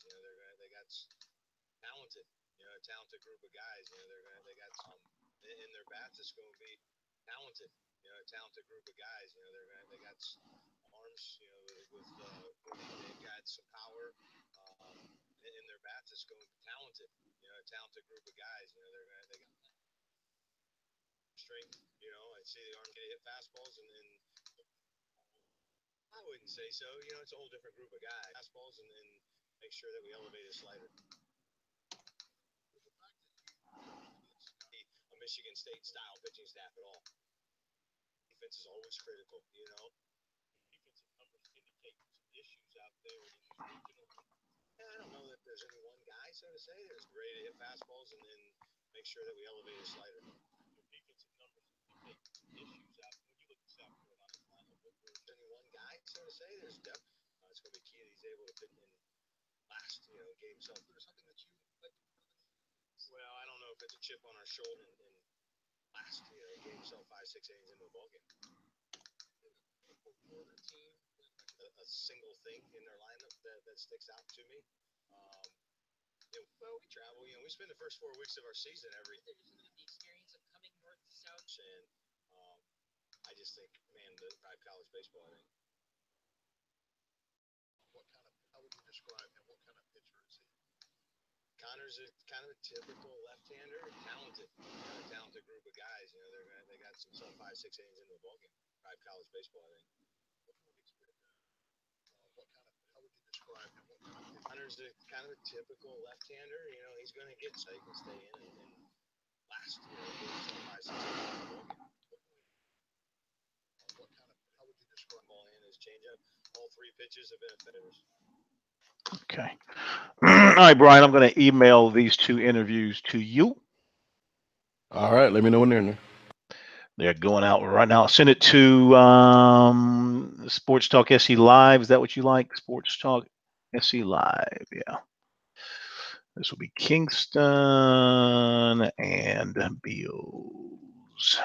guys. They got talented, a talented group of guys. They got in their bats. It's going to be talented, a talented group of guys. They got arms, they've got some power in their bats. It's going to be talented, a talented group of guys. They got strength. I see the arm get hit fastballs, and then I wouldn't say so. It's a whole different group of guys. Fastballs, and then make sure that we elevate his slider. A Michigan State style pitching staff at all. Defense is always critical. Defensive numbers indicate some issues out there in these regional. I don't know that there's any one guy, so to say, that's ready to hit fastballs and then make sure that we elevate his slider. Your defensive numbers indicate some issues out there. When you look at South Carolina's lineup, there's any one guy, so to say, there's depth. It's going to be key that he's able to fit in last, game himself. There's something that you like. Well, I don't know if it's a chip on our shoulder and last, game himself 5-6 innings into a ballgame. Team, a single thing in their lineup that sticks out to me. Well, we travel. We spend the first 4 weeks of our season every. The experience of coming north to south, and I just think, man, the drive college baseball. I think. How would you describe him? What kind of pitcher is he? Connor's kind of a typical left-hander, talented, talented group of guys. They got some 5-6 innings into a ballgame. Drive college baseball, I think. How would you describe him? What kind of pitcher? Connor's kind of a typical left-hander. He's going to get so he can stay in and last. Some 5-6 innings into a ballgame. How would you describe ball in his changeup? All 3 pitches have been effective. Okay. All right, Brian, I'm going to email these 2 interviews to you. All right. Let me know when they're in there. They're going out right now. Send it to Sports Talk SC Live. Is that what you like? Sports Talk SC Live. Yeah. This will be Kingston and Beals.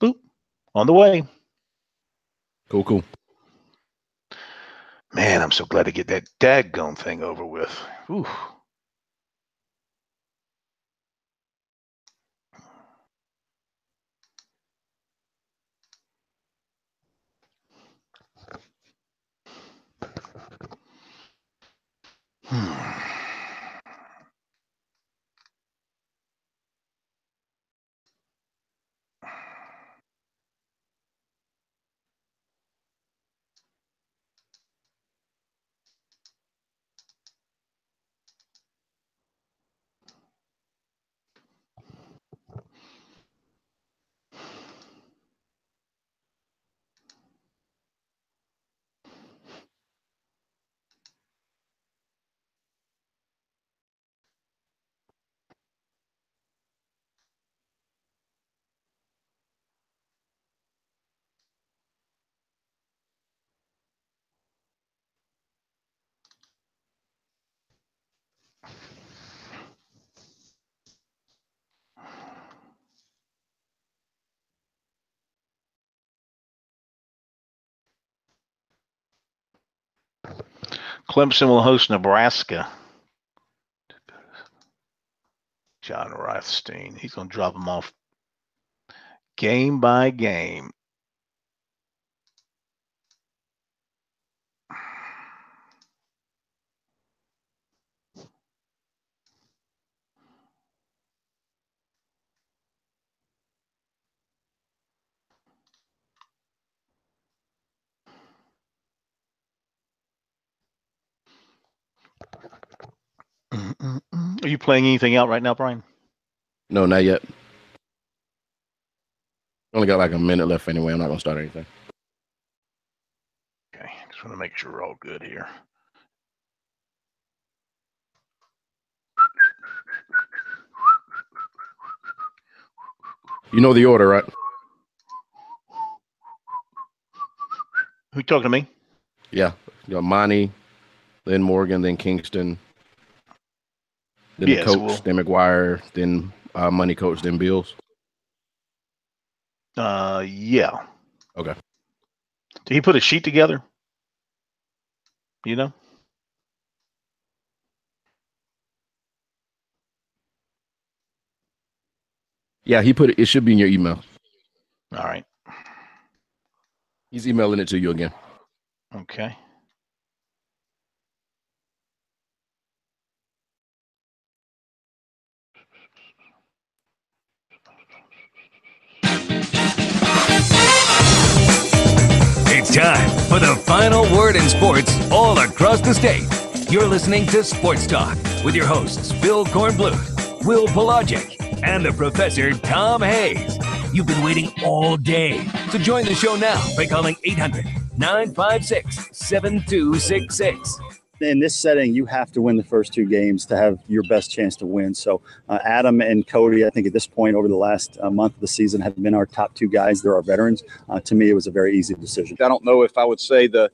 Boop. On the way. Cool. Man, I'm so glad to get that daggone thing over with. Whew. Clemson will host Nebraska. John Rothstein. He's going to drop them off game by game. Are you playing anything out right now, Brian? No, not yet. Only got like a minute left anyway. I'm not going to start anything. Okay, just want to make sure we're all good here. You know the order, right? Who talking to me? Yeah. You got Monty, then Morgan, then Kingston, then the coach, then McGuire, then Money coach, then Bills. Yeah. Okay. Did he put a sheet together? You know? Yeah, he put it. It should be in your email. All right. He's emailing it to you again. Okay. It's time for the final word in sports all across the state. You're listening to Sports Talk with your hosts, Phil Kornblut, Will Pelagic, and the Professor Tom Hayes. You've been waiting all day, so join the show now by calling 800-956-7266. In this setting, you have to win the first two games to have your best chance to win. So Adam and Cody, I think at this point over the last month of the season have been our top two guys. They're our veterans. To me, it was a very easy decision. I don't know if I would say the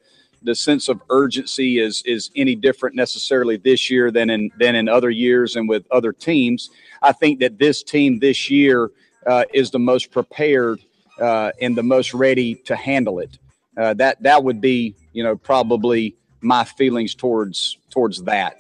sense of urgency is any different necessarily this year than in other years and with other teams. I think that this team this year is the most prepared and the most ready to handle it. That would be, probably my feelings towards that.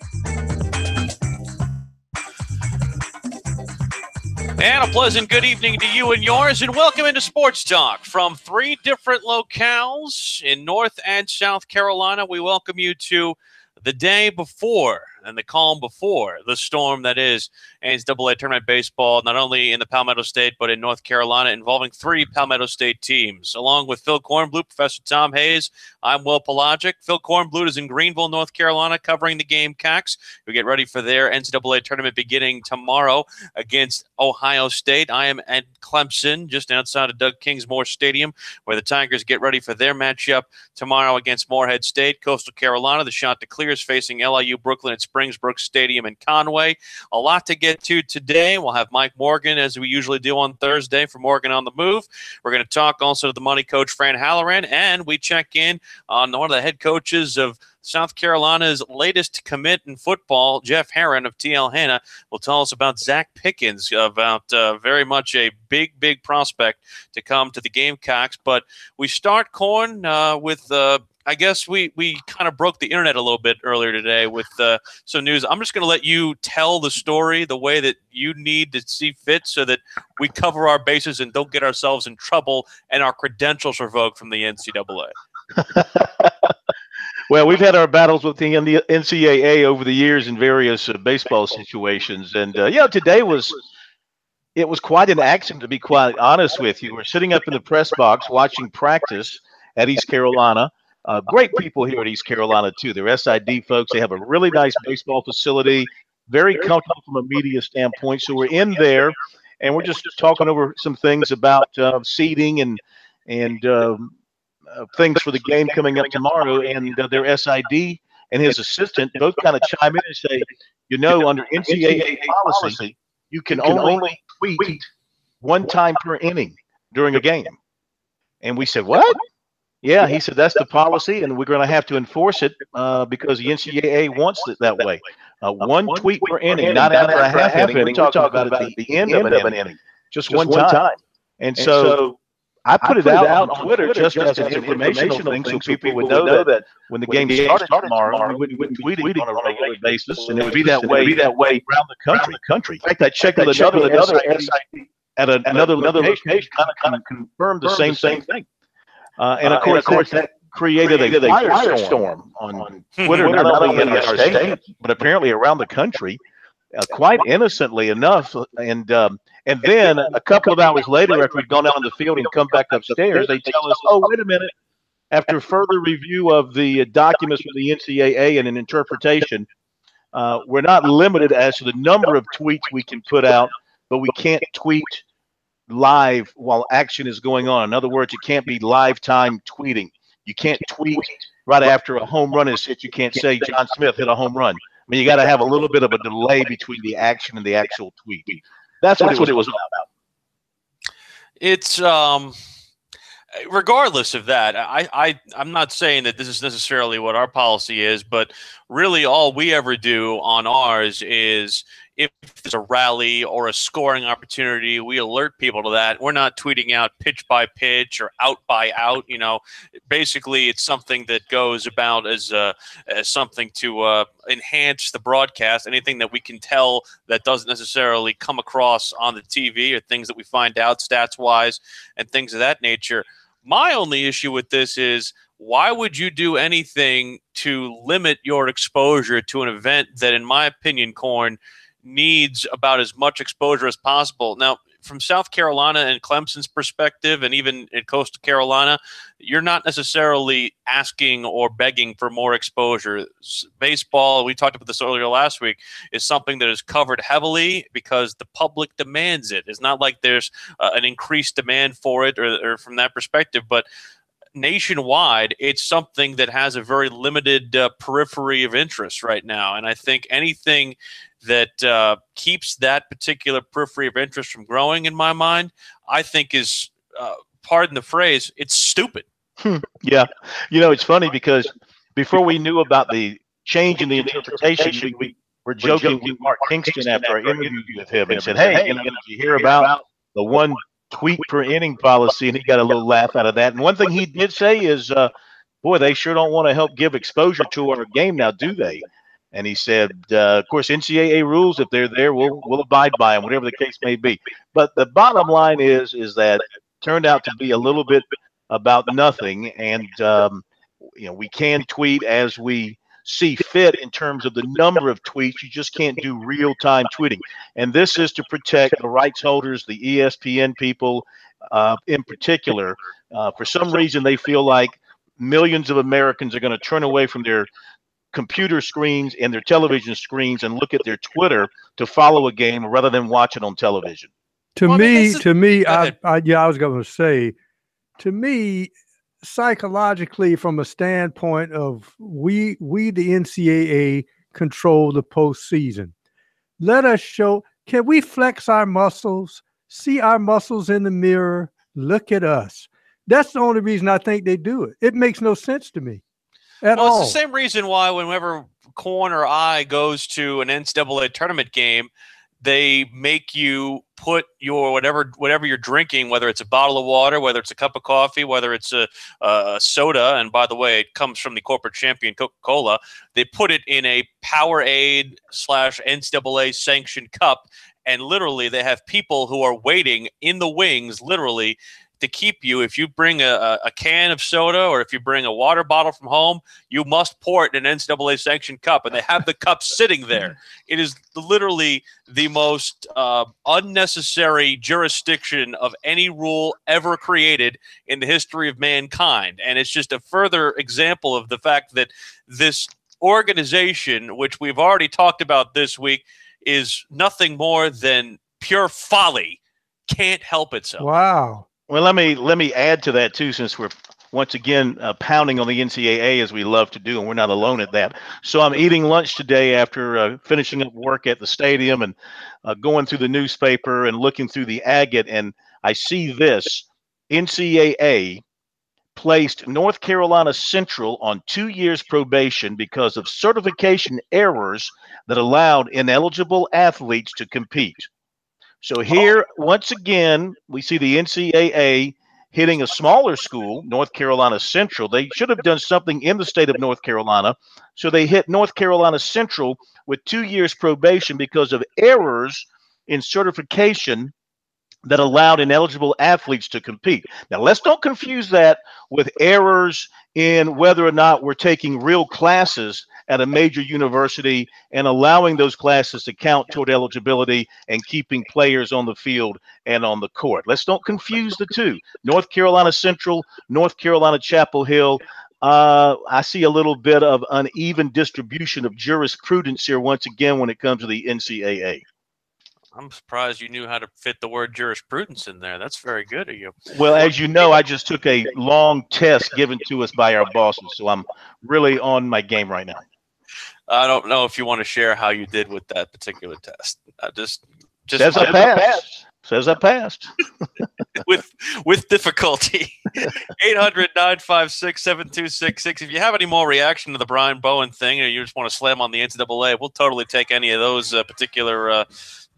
And a pleasant good evening to you and yours, and welcome into Sports Talk from three different locales in North and South Carolina. We welcome you to the day before and the calm before the storm that is NCAA Tournament baseball, not only in the Palmetto State, but in North Carolina, involving three Palmetto State teams. Along with Phil Kornblut, Professor Tom Hayes, I'm Will Pelagic. Phil Kornblut is in Greenville, North Carolina, covering the Gamecocks. We get ready for their NCAA Tournament beginning tomorrow against Ohio State. I am at Clemson, just outside of Doug Kingsmore Stadium, where the Tigers get ready for their matchup tomorrow against Morehead State. Coastal Carolina, the Chanticleers facing LIU Brooklyn at Springbrook Stadium in Conway. A lot to get to today. We'll have Mike Morgan, as we usually do on Thursday, for Morgan on the Move. We're going to talk also to the money coach, Fran Halloran, and we check in on one of the head coaches of South Carolina's latest commit in football. Jeff Herron of TL Hanna will tell us about Zach Pickens, about very much a big prospect to come to the Gamecocks. But we start, Corn, with I guess we kind of broke the internet a little bit earlier today with some news. I'm just going to let you tell the story the way that you need to see fit so that we cover our bases and don't get ourselves in trouble and our credentials revoked from the NCAA. Well, we've had our battles with the NCAA over the years in various baseball situations. And, today was quite an action, to be quite honest with you. We're sitting up in the press box watching practice at East Carolina. Great people here at East Carolina, too. They're SID folks. They have a really nice baseball facility, very comfortable from a media standpoint. So we're in there, and we're just talking over some things about seating and things for the game coming up tomorrow. And their SID and his assistant both kind of chime in and say, under NCAA policy, you can only tweet one time per inning during a game. And we said, what? Yeah, he said that's the policy, and we're going to have to enforce it because the NCAA wants it that way. One tweet per inning, not after a half inning. We're talking about at the end of an inning, just one time. And so I put it out on Twitter just as an informational thing so people would know that when the game started tomorrow, we wouldn't be tweeting on a regular basis, and it would be that way around the country. In fact, I checked with another SID at another location, kind of confirmed the same thing. And of course, that created a firestorm on Twitter, not only in our state, but apparently around the country, quite innocently enough. And then a couple of hours later, after we'd gone out on the field and come back upstairs, they tell us, oh, wait a minute. After further review of the documents from the NCAA and an interpretation, we're not limited as to the number of tweets we can put out, but we can't tweet live while action is going on. In other words, it can't be live time tweeting. You can't tweet right after a home run is hit. You can't say John Smith hit a home run. I mean, you got to have a little bit of a delay between the action and the actual tweet. That's what it was about. It's regardless of that, I'm not saying that this is necessarily what our policy is, but really all we ever do on ours is if there's a rally or a scoring opportunity, we alert people to that. We're not tweeting out pitch by pitch or out by out. Basically, it's something that goes about as something to enhance the broadcast. Anything that we can tell that doesn't necessarily come across on the TV, or things that we find out stats-wise and things of that nature. My only issue with this is, why would you do anything to limit your exposure to an event that, in my opinion, Corn, needs about as much exposure as possible? Now, from South Carolina and Clemson's perspective, and even in Coastal Carolina, you're not necessarily asking or begging for more exposure. Baseball, we talked about this earlier last week, is something that is covered heavily because the public demands it. It's not like there's an increased demand for it or from that perspective, but nationwide, it's something that has a very limited periphery of interest right now. And I think anything that keeps that particular periphery of interest from growing, in my mind, I think is, pardon the phrase, it's stupid. Yeah. It's funny because before we knew about the change in the interpretation, we were joking with Mark Kingston after our interview with him and said, hey, did you hear about the one tweet per inning policy? And he got a little laugh out of that. And one thing he did say is, boy, they sure don't want to help give exposure to our game now, do they? And he said, of course, NCAA rules, if they're there, we'll abide by them, whatever the case may be. But the bottom line is that it turned out to be a little bit about nothing. And, we can tweet as we see fit in terms of the number of tweets. You just can't do real-time tweeting. And this is to protect the rights holders, the ESPN people in particular. For some reason, they feel like millions of Americans are going to turn away from their computer screens and their television screens and look at their Twitter to follow a game rather than watch it on television. I was going to say, to me, psychologically, from a standpoint of we the NCAA control the postseason. Let us show, can we flex our muscles, see our muscles in the mirror, look at us. That's the only reason I think they do it. It makes no sense to me. It's the same reason why whenever Corn or I goes to an NCAA tournament game, they make you put your whatever you're drinking, whether it's a bottle of water, whether it's a cup of coffee, whether it's a soda, and by the way, it comes from the corporate champion Coca-Cola, they put it in a Powerade / NCAA sanctioned cup, and literally they have people who are waiting in the wings, literally, to keep you. If you bring a can of soda or if you bring a water bottle from home, you must pour it in an NCAA sanctioned cup, and they have the cup sitting there. It is literally the most unnecessary jurisdiction of any rule ever created in the history of mankind. And it's just a further example of the fact that this organization, which we've already talked about this week, is nothing more than pure folly. Can't help itself. Wow. Well, let me add to that too, since we're once again pounding on the NCAA as we love to do, and we're not alone at that. So I'm eating lunch today after finishing up work at the stadium and going through the newspaper and looking through the agate, and I see this: NCAA placed North Carolina Central on 2 years probation because of certification errors that allowed ineligible athletes to compete. So here, once again, we see the NCAA hitting a smaller school, North Carolina Central. They should have done something in the state of North Carolina. So they hit North Carolina Central with 2 years probation because of errors in certification that allowed ineligible athletes to compete. Now, let's don't confuse that with errors in whether or not we're taking real classes at a major university and allowing those classes to count toward eligibility and keeping players on the field and on the court. Let's don't confuse the two. North Carolina Central, North Carolina Chapel Hill. I see a little bit of uneven distribution of jurisprudence here once again when it comes to the NCAA. I'm surprised you knew how to fit the word jurisprudence in there. That's very good of you. Well, as you know, I just took a long test given to us by our bosses, so I'm really on my game right now. I don't know if you want to share how you did with that particular test. Just says I passed. Says I passed. with with difficulty. 800-956-7266. If you have any more reaction to the Brian Bowen thing, or you just want to slam on the NCAA, we'll totally take any of those particular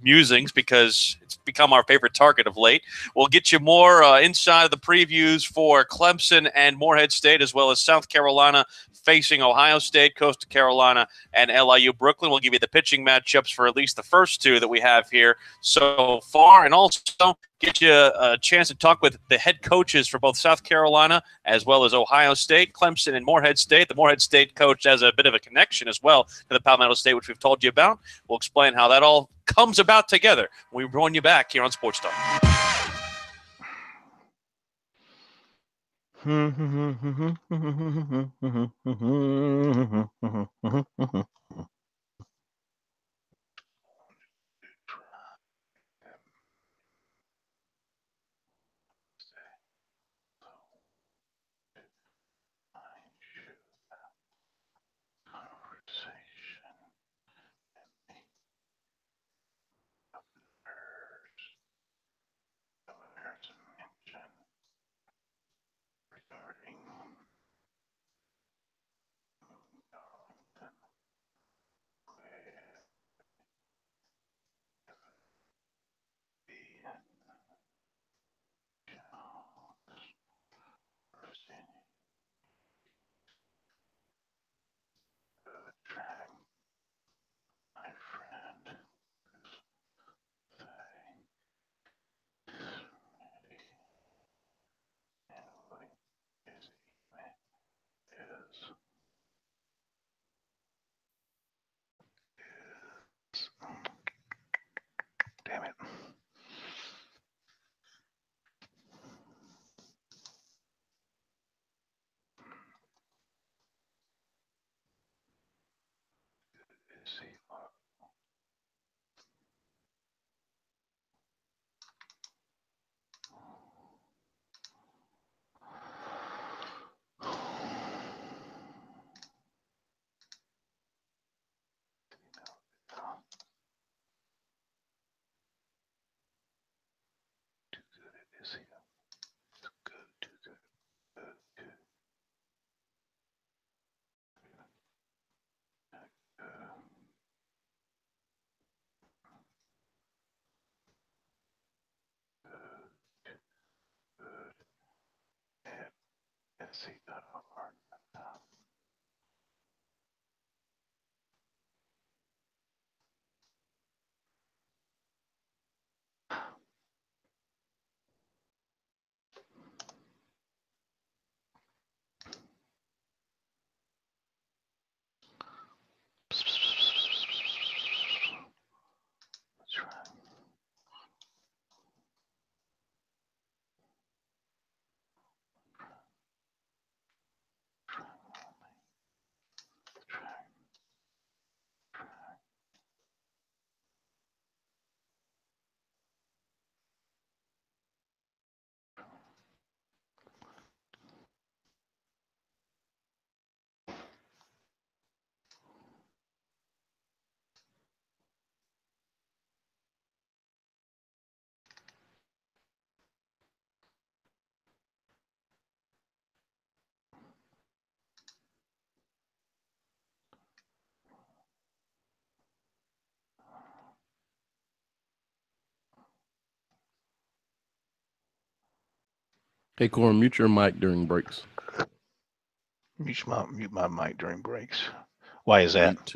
musings, because it's become our favorite target of late. We'll get you more inside of the previews for Clemson and Morehead State, as well as South Carolina facing Ohio State, Coastal Carolina, and LIU Brooklyn. We'll give you the pitching matchups for at least the first two that we have here so far, and also get you a chance to talk with the head coaches for both South Carolina as well as Ohio State, Clemson, and Morehead State. The Morehead State coach has a bit of a connection as well to the Palmetto State, which we've told you about. We'll explain how that all comes about together when we bring you back here on Sports Talk. Damn it. Hey, Corin, mute your mic during breaks. Mute my mic during breaks. Why is that? Mute.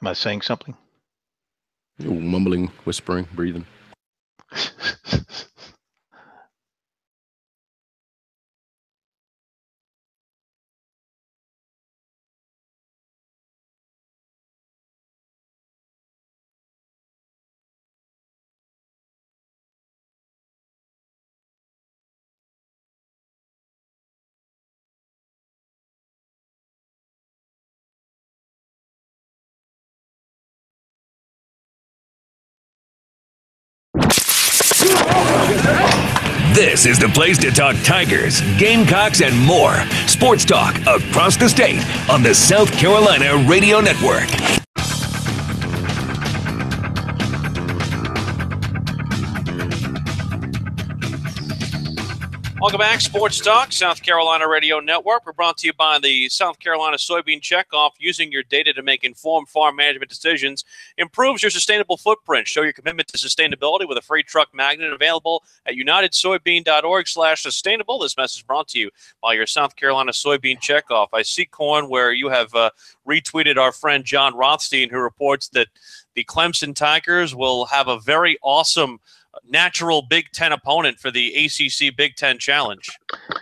Am I saying something? Ooh, mumbling, whispering, breathing. This is the place to talk Tigers, Gamecocks, and more. Sports talk across the state on the South Carolina Radio Network. Welcome back, Sports Talk, South Carolina Radio Network. We're brought to you by the South Carolina Soybean Checkoff. Using your data to make informed farm management decisions improves your sustainable footprint. Show your commitment to sustainability with a free truck magnet available at unitedsoybean.org/sustainable. This message brought to you by your South Carolina Soybean Checkoff. I see, Corn, where you have retweeted our friend John Rothstein, who reports that the Clemson Tigers will have a very awesome natural Big Ten opponent for the ACC Big Ten Challenge.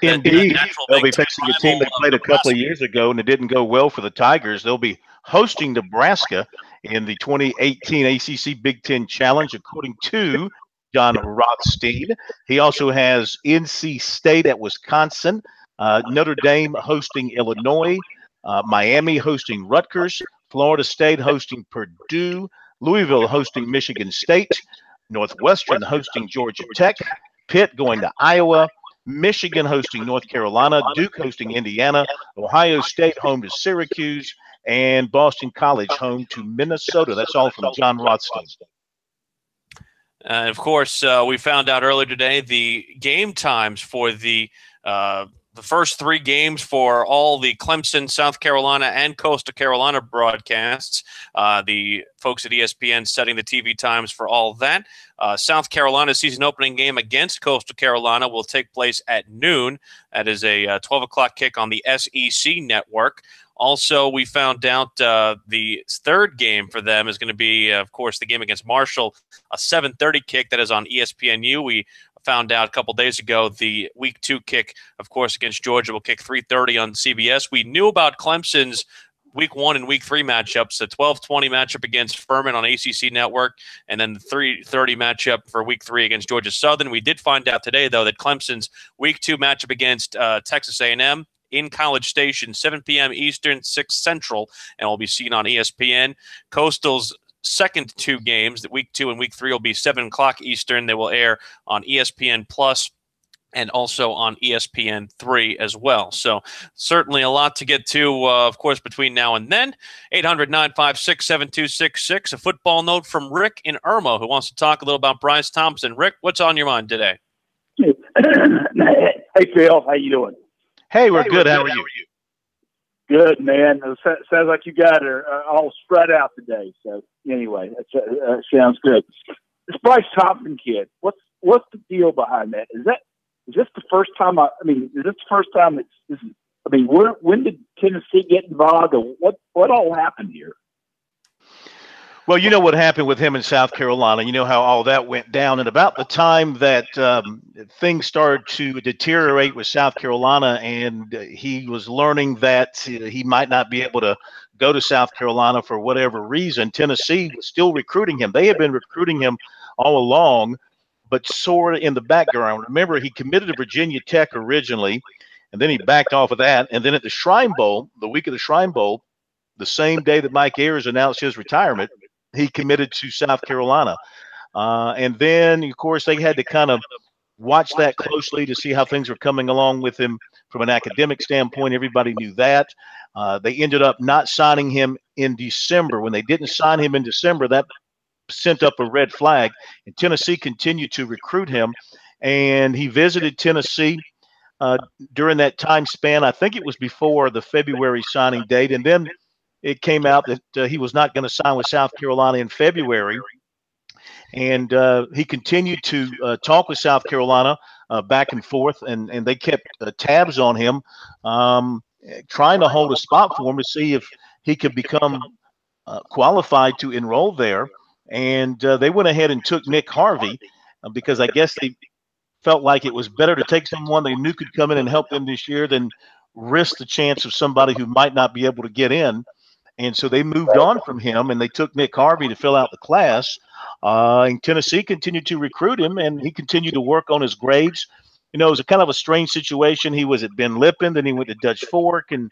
Indeed. They'll be facing a team they played a couple of years ago, and it didn't go well for the Tigers. They'll be hosting Nebraska in the 2018 ACC Big Ten Challenge, according to John Rothstein. He also has NC State at Wisconsin, Notre Dame hosting Illinois, Miami hosting Rutgers, Florida State hosting Purdue, Louisville hosting Michigan State, Northwestern hosting Georgia Tech, Pitt going to Iowa, Michigan hosting North Carolina, Duke hosting Indiana, Ohio State home to Syracuse, and Boston College home to Minnesota. That's all from John Rothstein. Of course, we found out earlier today the game times for the first three games for all the Clemson, South Carolina, and Coastal Carolina broadcasts. The folks at ESPN setting the TV times for all of that. South Carolina's season opening game against Coastal Carolina will take place at noon. That is a 12 o'clock kick on the SEC network. Also, we found out the third game for them is going to be, of course, the game against Marshall, a 7:30 kick that is on ESPNU. We found out a couple days ago the week 2 kick, of course, against Georgia will kick 3:30 on CBS. We knew about Clemson's week 1 and week 3 matchups, the 12:20 matchup against Furman on ACC Network, and then the 3:30 matchup for week 3 against Georgia Southern. We did find out today, though, that Clemson's week 2 matchup against Texas A&M in College Station, 7 p.m. Eastern, 6 Central, and will be seen on ESPN. Coastal's second 2 games, the week 2 and week 3, will be 7 o'clock Eastern. They will air on ESPN Plus and also on ESPN3 as well. So certainly a lot to get to, of course, between now and then. 800-956-7266. A football note from Rick in Irma, who wants to talk a little about Bryce Thompson. Rick, what's on your mind today? Hey, Phil. How you doing? Hey, we're good. How are you? Good, man. It sounds like you guys are all spread out today. So anyway, that sounds good. This Bryce Thompson kid, what's the deal behind that? Is this the first time? Is this the first time when did Tennessee get involved? Or what all happened here? Well, you know what happened with him in South Carolina. You know how all that went down. And about the time that things started to deteriorate with South Carolina and he was learning that he might not be able to go to South Carolina for whatever reason, Tennessee was still recruiting him. They had been recruiting him all along, but sort of in the background. Remember, he committed to Virginia Tech originally, and then he backed off of that. And then at the Shrine Bowl, the week of the Shrine Bowl, the same day that Mike Ayers announced his retirement, he committed to South Carolina. And then, of course, they had to kind of watch that closely to see how things were coming along with him from an academic standpoint. Everybody knew that. They ended up not signing him in December. When they didn't sign him in December, that sent up a red flag. And Tennessee continued to recruit him. And he visited Tennessee during that time span. I think it was before the February signing date. And then it came out that he was not going to sign with South Carolina in February. And he continued to talk with South Carolina back and forth, and they kept tabs on him, trying to hold a spot for him to see if he could become qualified to enroll there. And they went ahead and took Nick Harvey because I guess they felt like it was better to take someone they knew could come in and help them this year than risk the chance of somebody who might not be able to get in. And so they moved on from him, and they took Nick Harvey to fill out the class. And Tennessee continued to recruit him, and he continued to work on his grades. You know, it was a kind of a strange situation. He was at Ben Lippen, then he went to Dutch Fork, and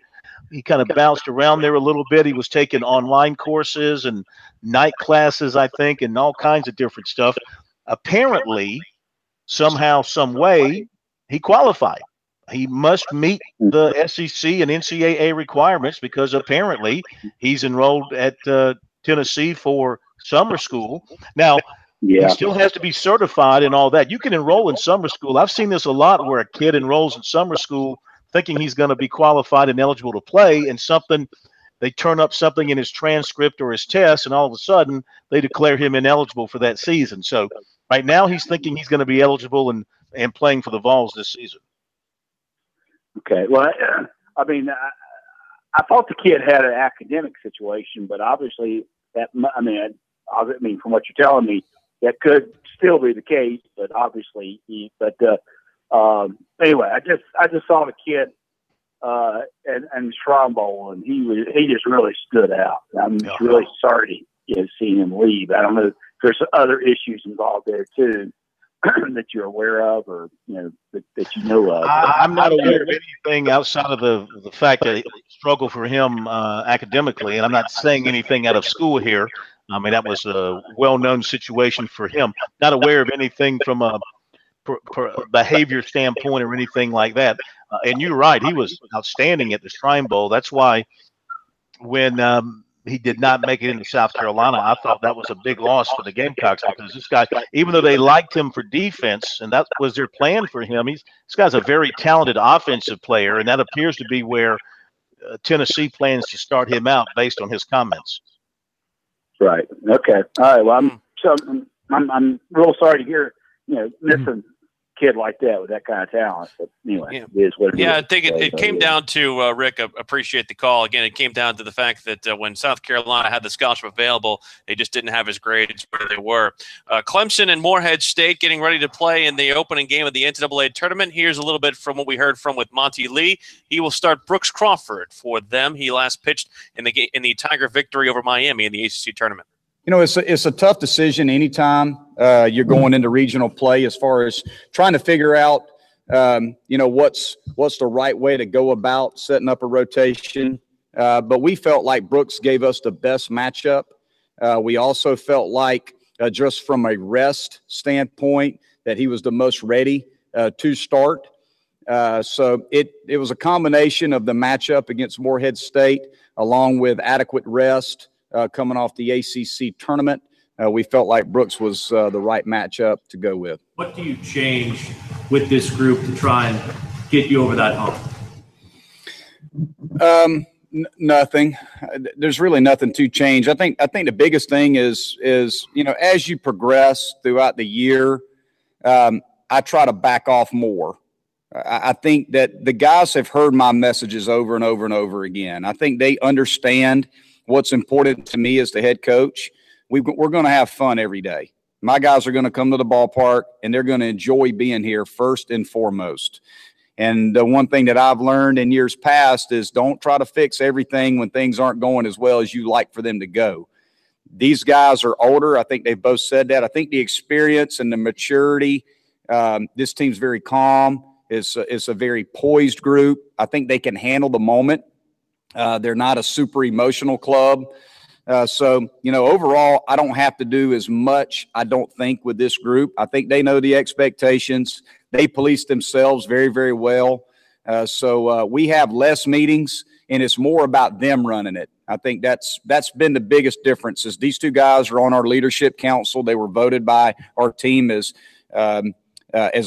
he kind of bounced around there a little bit. He was taking online courses and night classes, I think, and all kinds of different stuff. Apparently, somehow, some way, he qualified. He must meet the SEC and NCAA requirements because apparently he's enrolled at Tennessee for summer school. Now, Yeah. He still has to be certified and all that. You can enroll in summer school. I've seen this a lot where a kid enrolls in summer school thinking he's going to be qualified and eligible to play, and they turn up something in his transcript or his test, and all of a sudden they declare him ineligible for that season. So right now he's thinking he's going to be eligible and playing for the Vols this season. Okay. Well, I mean, I thought the kid had an academic situation, but obviously from what you're telling me, that could still be the case, but obviously anyway, I just saw the kid and Shrine Bowl, and he just really stood out. I'm really sorry to see him leave. I don't know if there's other issues involved there too that you're aware of, or that you know of. I'm not aware of anything outside of the fact that it struggled for him academically, and I'm not saying anything out of school here. I mean, that was a well-known situation for him. Not aware of anything from a behavior standpoint or anything like that. And you're right, he was outstanding at the Shrine Bowl. That's why when he did not make it into South Carolina, I thought that was a big loss for the Gamecocks, because this guy, even though they liked him for defense, and that was their plan for him, this guy's a very talented offensive player, and that appears to be where Tennessee plans to start him out based on his comments. Right. Okay. All right. Well, I'm real sorry to hear missing kid like that with that kind of talent. But anyway, it is what it is. I think it came down to, Rick, appreciate the call. Again, it came down to the fact that when South Carolina had the scholarship available, they just didn't have his grades where they were. Clemson and Morehead State getting ready to play in the opening game of the NCAA tournament. Here's a little bit from what we heard with Monty Lee. He will start Brooks Crawford for them. He last pitched in the Tiger victory over Miami in the ACC tournament. It's a tough decision anytime you're going into regional play, as far as trying to figure out, what's the right way to go about setting up a rotation. But we felt like Brooks gave us the best matchup. We also felt like just from a rest standpoint that he was the most ready to start. So it was a combination of the matchup against Morehead State along with adequate rest. Coming off the ACC tournament, we felt like Brooks was the right matchup to go with. What do you change with this group to try and get you over that hump? Nothing. There's really nothing to change. I think the biggest thing is as you progress throughout the year, I try to back off more. I think that the guys have heard my messages over and over and over again. I think they understand what's important to me as the head coach. We're going to have fun every day. My guys are going to come to the ballpark, and they're going to enjoy being here first and foremost. And the one thing that I've learned in years past is don't try to fix everything when things aren't going as well as you like for them to go. These guys are older. I think they've both said that. I think the experience and the maturity, this team's very calm. It's a very poised group. I think they can handle the moment. They're not a super emotional club. So, overall, I don't have to do as much, I don't think, with this group. I think they know the expectations. They police themselves very, very well. So we have less meetings, and it's more about them running it. I think that's been the biggest difference is these two guys are on our leadership council. They were voted by our team as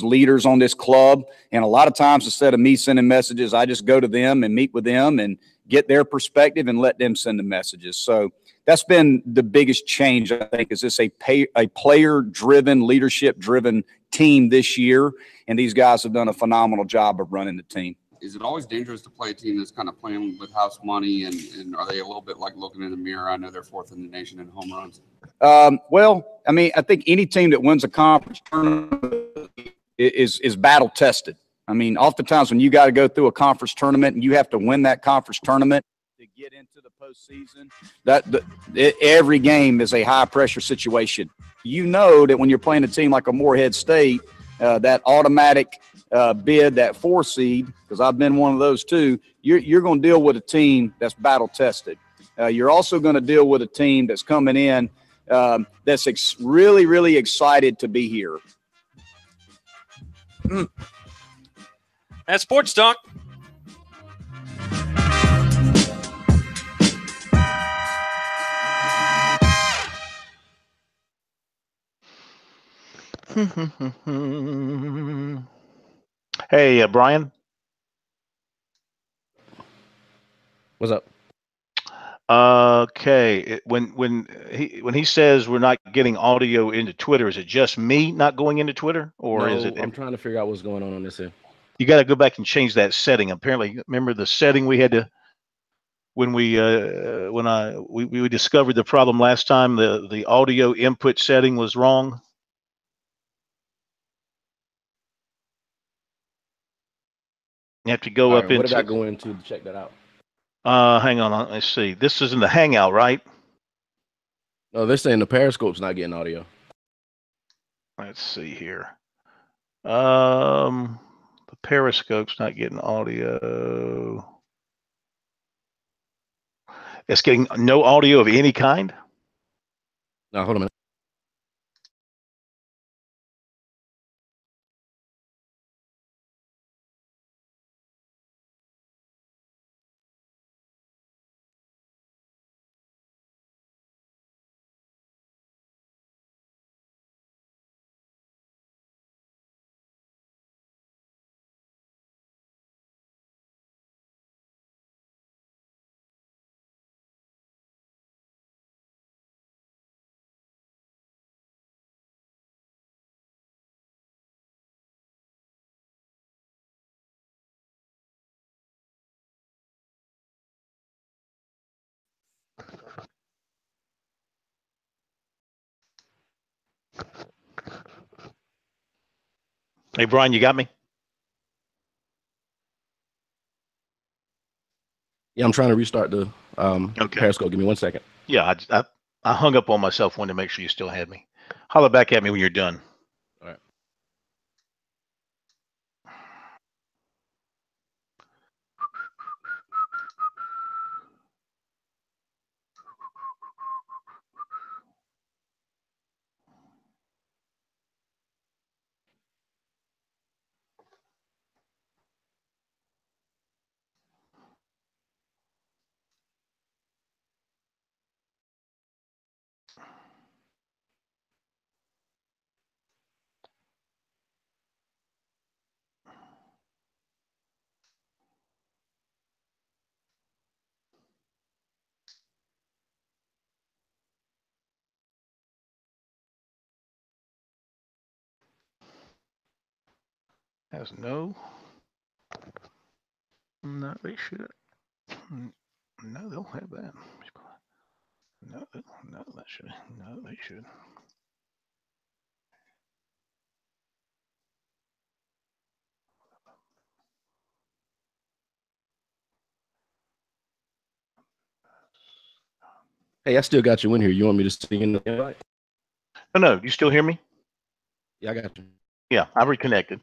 leaders on this club. And a lot of times, instead of me sending messages, I just go to them and meet with them and get their perspective and let them send the messages. So that's been the biggest change, I think, is this a player-driven, leadership-driven team this year, and these guys have done a phenomenal job of running the team. Is it always dangerous to play a team that's kind of playing with house money, and are they a little bit like looking in the mirror? I know they're fourth in the nation in home runs. Well, I mean, I think any team that wins a conference tournament is battle-tested. I mean, oftentimes when you got to go through a conference tournament and you have to win that conference tournament to get into the postseason, every game is a high-pressure situation. You know that when you're playing a team like a Morehead State, that automatic bid, that 4 seed, because I've been one of those too, you're going to deal with a team that's battle-tested. You're also going to deal with a team that's coming in that's really, really excited to be here. That's Sports Talk. Hey, Brian. What's up? Okay. When he says we're not getting audio into Twitter, is it just me not going into Twitter, or is it? I'm trying to figure out what's going on this end. You got to go back and change that setting. Apparently, remember the setting we had to when we discovered the problem last time. The audio input setting was wrong. You have to go up into. What did I go into to check that out? Hang on. Let's see. This is in the Hangout, right? No, they're saying the Periscope's not getting audio. Let's see here. The Periscope's not getting audio. It's getting no audio of any kind? No, hold on a minute. Hey, Brian, you got me? Yeah, I'm trying to restart the Periscope. Give me 1 second. Yeah, I hung up on myself, wanted to make sure you still had me. Holler back at me when you're done. All right. Has no, they should. No, they'll have that. No, that should. No, they should. Hey, I still got you in here. You want me to sing in the invite? No, you still hear me? Yeah, I got you. Yeah, I reconnected.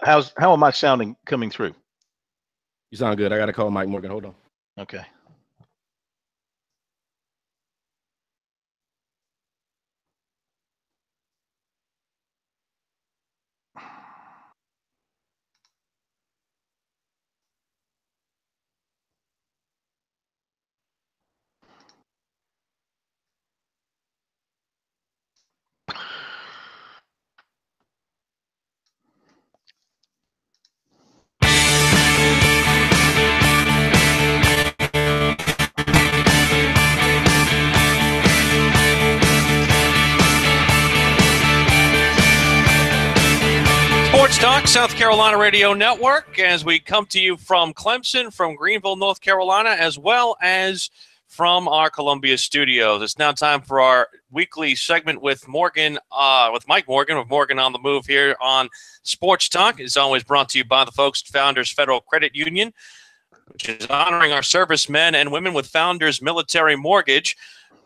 How am I sounding coming through? You sound good. I got to call Mike Morgan. Hold on. Okay. Sports Talk, South Carolina Radio Network, as we come to you from Clemson, from Greenville, North Carolina, as well as from our Columbia studios. It's now time for our weekly segment with Morgan, with Mike Morgan, with Morgan on the Move here on Sports Talk. It's always brought to you by the folks at Founders Federal Credit Union, which is honoring our servicemen and women with Founders Military Mortgage.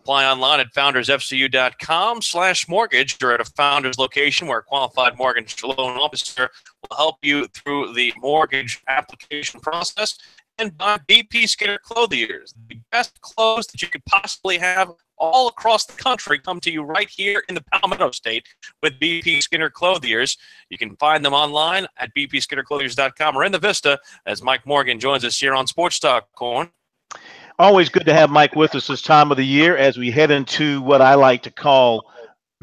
Apply online at foundersfcu.com/mortgage or at a Founders location where a qualified mortgage loan officer will help you through the mortgage application process. And by BP Skinner Clothiers, the best clothes that you could possibly have all across the country come to you right here in the Palmetto State with BP Skinner Clothiers. You can find them online at bpskinnerclothiers.com or in the Vista as Mike Morgan joins us here on Sports Talk. Corn. Always good to have Mike with us this time of the year as we head into what I like to call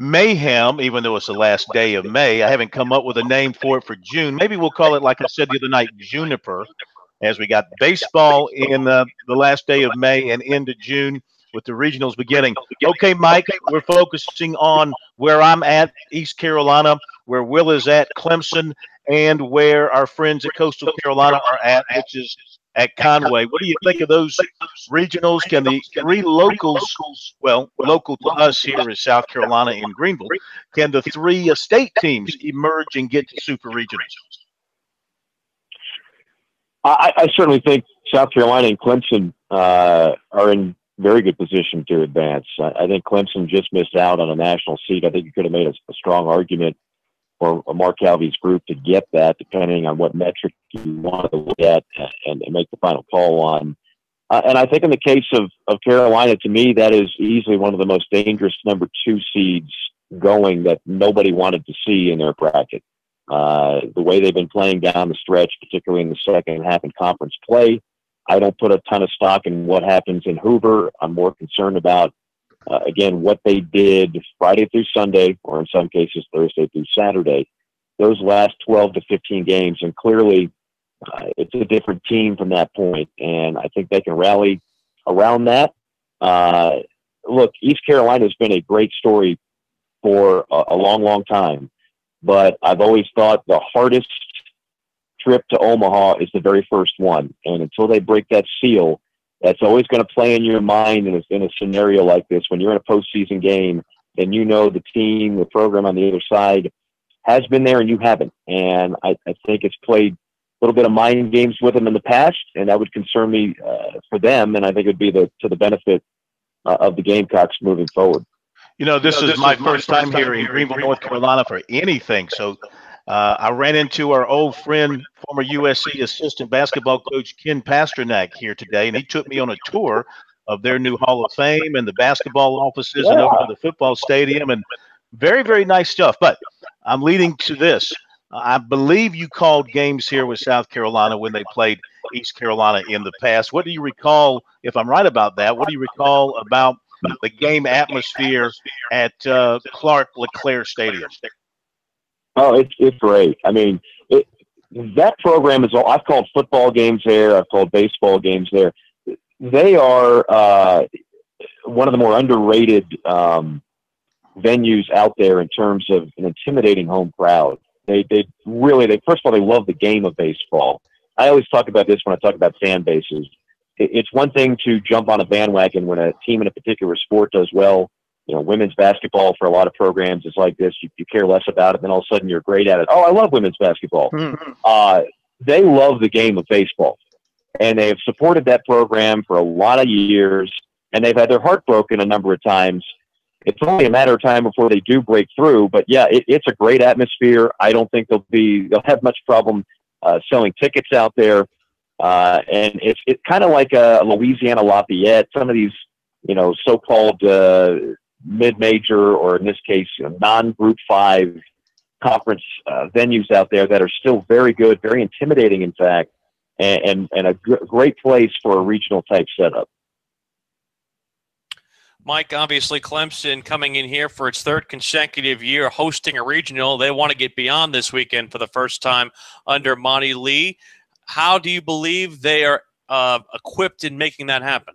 mayhem, even though it's the last day of May. I haven't come up with a name for it for June. Maybe we'll call it, like I said the other night, Juniper, as we got baseball in the last day of May and into June with the regionals beginning. Okay, Mike, we're focusing on where I'm at, East Carolina, where Will is at, Clemson, and where our friends at Coastal Carolina are at, which is at Conway. What do you think of those regionals? Can the three locals, well, local to us here is South Carolina and Greenville, can the three state teams emerge and get to super regionals? I certainly think South Carolina and Clemson are in very good position to advance. I think Clemson just missed out on a national seat. I think you could have made a strong argument for Mark Calvey's group to get that, depending on what metric you want to look at and make the final call on. And I think in the case of Carolina, to me, that is easily one of the most dangerous number 2 seeds going that nobody wanted to see in their bracket. The way they've been playing down the stretch, particularly in the second half in conference play, I don't put a ton of stock in what happens in Hoover. I'm more concerned about, again, what they did Friday through Sunday, or in some cases Thursday through Saturday, those last 12 to 15 games. And clearly it's a different team from that point. And I think they can rally around that. Look, East Carolina has been a great story for a long, long time. But I've always thought the hardest trip to Omaha is the very first one. And until they break that seal, that's always going to play in your mind in a scenario like this. When you're in a postseason game and you know the team, the program on the other side has been there and you haven't. And I think it's played a little bit of mind games with them in the past, and that would concern me for them. And I think it would be to the benefit of the Gamecocks moving forward. You know, this is my first time here in Greenville, North Carolina for anything. So I ran into our old friend, former USC assistant basketball coach Ken Pasternak here today, and he took me on a tour of their new Hall of Fame and the basketball offices and over to the football stadium, and very, very nice stuff. But I'm leading to this. I believe you called games here with South Carolina when they played East Carolina in the past. What do you recall, if I'm right about that, what do you recall about the game atmosphere at Clark LeClaire Stadium? Oh, it's great. I mean, that program is all. I've called football games there. I've called baseball games there. They are one of the more underrated venues out there in terms of an intimidating home crowd. They really, first of all, they love the game of baseball. I always talk about this when I talk about fan bases. It's one thing to jump on a bandwagon when a team in a particular sport does well. You know, women's basketball for a lot of programs is like this. You care less about it, then all of a sudden you're great at it. Oh, I love women's basketball. They love the game of baseball, and they have supported that program for a lot of years, and they've had their heart broken a number of times. It's only a matter of time before they do break through. But yeah, it's a great atmosphere. I don't think they'll have much problem selling tickets out there. And it's kind of like a Louisiana Lafayette. Some of these, so-called mid-major, or in this case, non-Group 5 conference venues out there that are still very good, very intimidating, in fact, and a great place for a regional type setup. Mike, obviously Clemson coming in here for its third consecutive year hosting a regional. They want to get beyond this weekend for the first time under Monty Lee. How do you believe they are equipped in making that happen?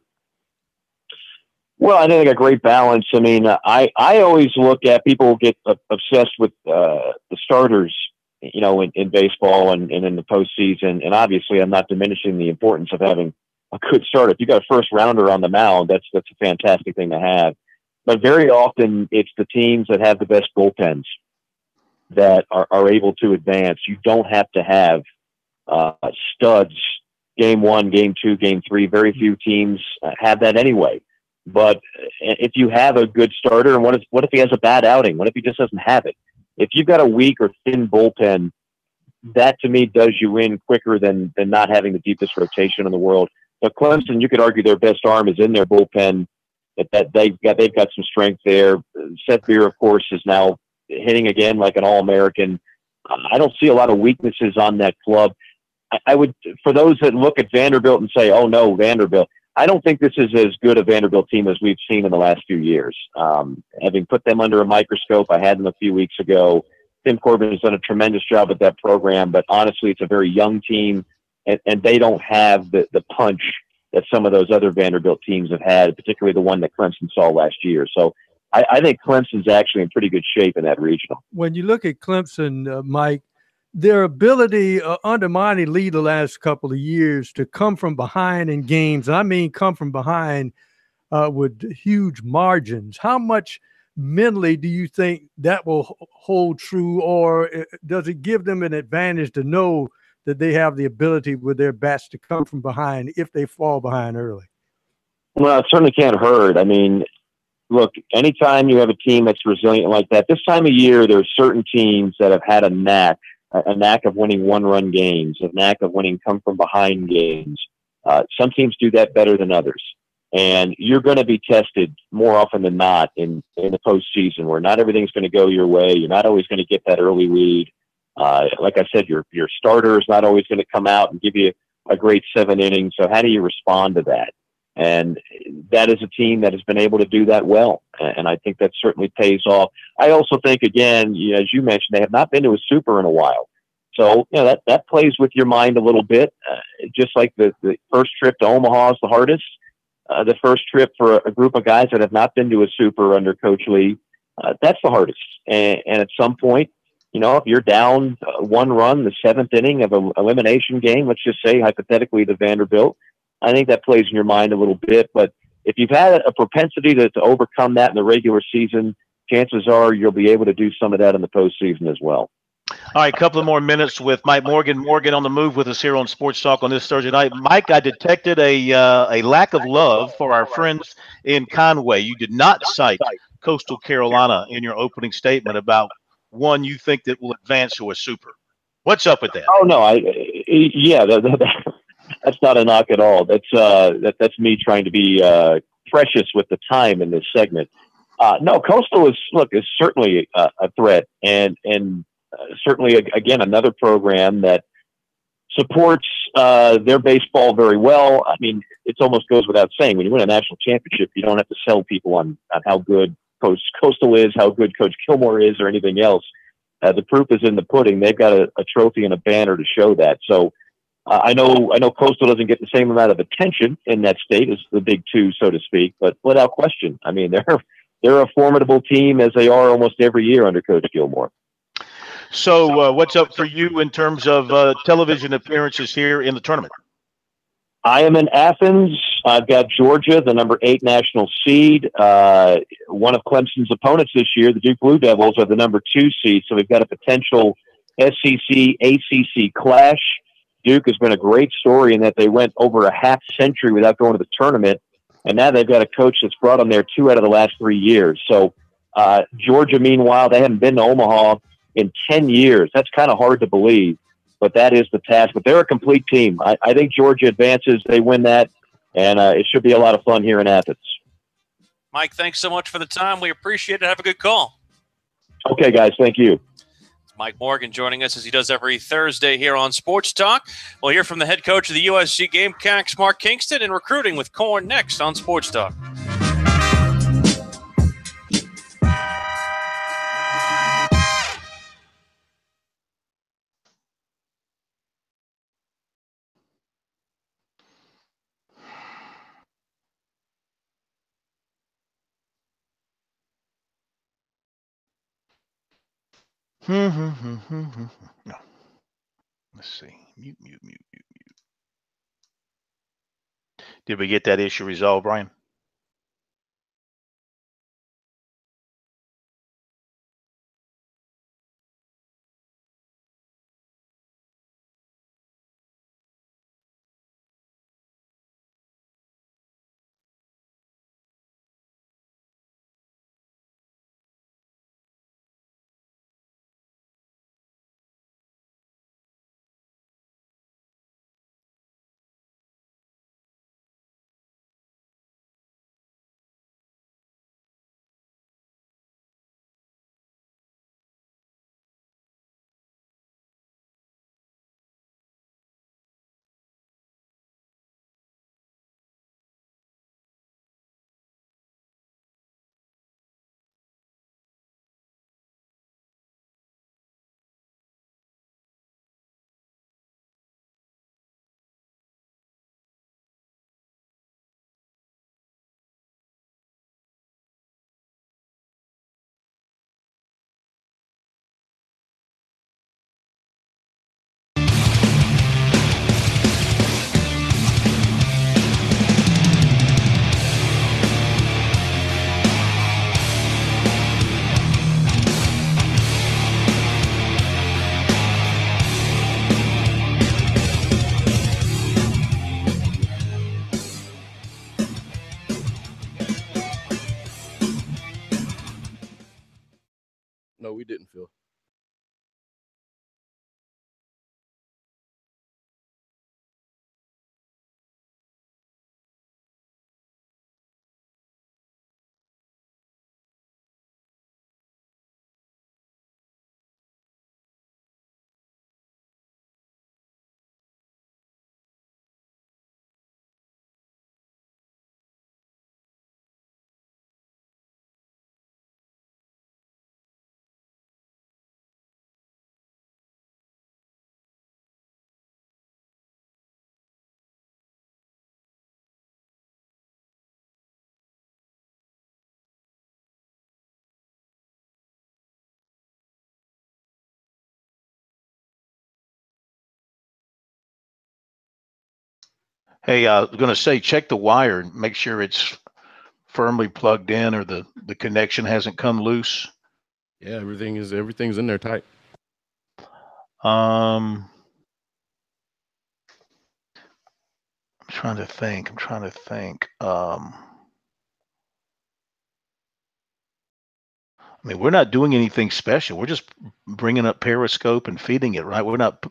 Well, I think a great balance. I mean, I always look at, people get obsessed with the starters, in baseball and in the postseason. And obviously I'm not diminishing the importance of having a good starter. If you got a first rounder on the mound, that's a fantastic thing to have. But very often it's the teams that have the best bullpens that are able to advance. You don't have to have studs game 1, game 2, game 3. Very few teams have that anyway. But if you have a good starter, and what if he has a bad outing? What if he just doesn't have it? If you've got a weak or thin bullpen, that to me does you in quicker than not having the deepest rotation in the world. But Clemson, you could argue their best arm is in their bullpen. That they've got some strength there. Seth Beer, of course, is now hitting again like an All-American. I don't see a lot of weaknesses on that club. I would, for those that look at Vanderbilt and say, "Oh no, Vanderbilt," I don't think this is as good a Vanderbilt team as we've seen in the last few years. Having put them under a microscope, I had them a few weeks ago. Tim Corbin has done a tremendous job with that program, but honestly, it's a very young team, and they don't have the punch that some of those other Vanderbilt teams have had, particularly the one that Clemson saw last year. So I think Clemson's actually in pretty good shape in that regional. When you look at Clemson, Mike, their ability under Monty Lee the last couple of years to come from behind in games, I mean come from behind with huge margins, how much mentally do you think that will hold true, or does it give them an advantage to know that they have the ability with their bats to come from behind if they fall behind early? Well, it certainly can't hurt. I mean, look, anytime you have a team that's resilient like that, this time of year, there are certain teams that have had a knack of winning one-run games, a knack of winning come-from-behind games. Some teams do that better than others. And you're going to be tested more often than not in the postseason, where not everything's going to go your way. You're not always going to get that early lead. Like I said, your starter is not always going to come out and give you a great 7 innings. So how do you respond to that? And that is a team that has been able to do that well. And I think that certainly pays off. I also think, again, as you mentioned, they have not been to a super in a while. So, that plays with your mind a little bit. Just like the first trip to Omaha is the hardest. The first trip for a group of guys that have not been to a super under Coach Lee, that's the hardest. And at some point, if you're down 1 run, the 7th inning of an elimination game, let's just say hypothetically to Vanderbilt, I think that plays in your mind a little bit. But if you've had a propensity to overcome that in the regular season, chances are you'll be able to do some of that in the postseason as well. All right, a couple of more minutes with Mike Morgan. Morgan on the move with us here on Sports Talk on this Thursday night. Mike, I detected a lack of love for our friends in Conway. You did not cite Coastal Carolina in your opening statement about one you think that will advance to a super. What's up with that? Oh no, that's not a knock at all. That's me trying to be precious with the time in this segment. No, Coastal is certainly a threat, and certainly again another program that supports their baseball very well. I mean, it almost goes without saying, when you win a national championship, you don't have to sell people on how good Coastal is, how good Coach Gilmore is, or anything else. The proof is in the pudding. They've got a trophy and a banner to show that. So I know Coastal doesn't get the same amount of attention in that state as the Big Two, so to speak, but without question, I mean, they're a formidable team, as they are almost every year under Coach Gilmore. So what's up for you in terms of television appearances here in the tournament? I am in Athens. I've got Georgia, the number 8 national seed. One of Clemson's opponents this year, the Duke Blue Devils, are the number 2 seed. So we've got a potential SEC-ACC clash. Duke has been a great story in that they went over a half century without going to the tournament. And now they've got a coach that's brought them there 2 out of the last 3 years. So Georgia, meanwhile, they haven't been to Omaha in 10 years. That's kind of hard to believe, but that is the task. But they're a complete team. I think Georgia advances. They win that, and it should be a lot of fun here in Athens. Mike, thanks so much for the time. We appreciate it. Have a good call. Okay, guys. Thank you. It's Mike Morgan joining us as he does every Thursday here on Sports Talk. We'll hear from the head coach of the USC Gamecocks, Mark Kingston, and recruiting with Corn next on Sports Talk. No. Let's see. Mute. Did we get that issue resolved, Brian? didn't, Phil. Hey, I was going to say, check the wire and make sure it's firmly plugged in or the connection hasn't come loose. Yeah, everything's in there tight. I'm trying to think. I mean, we're not doing anything special. We're just bringing up Periscope and feeding it, right? We're not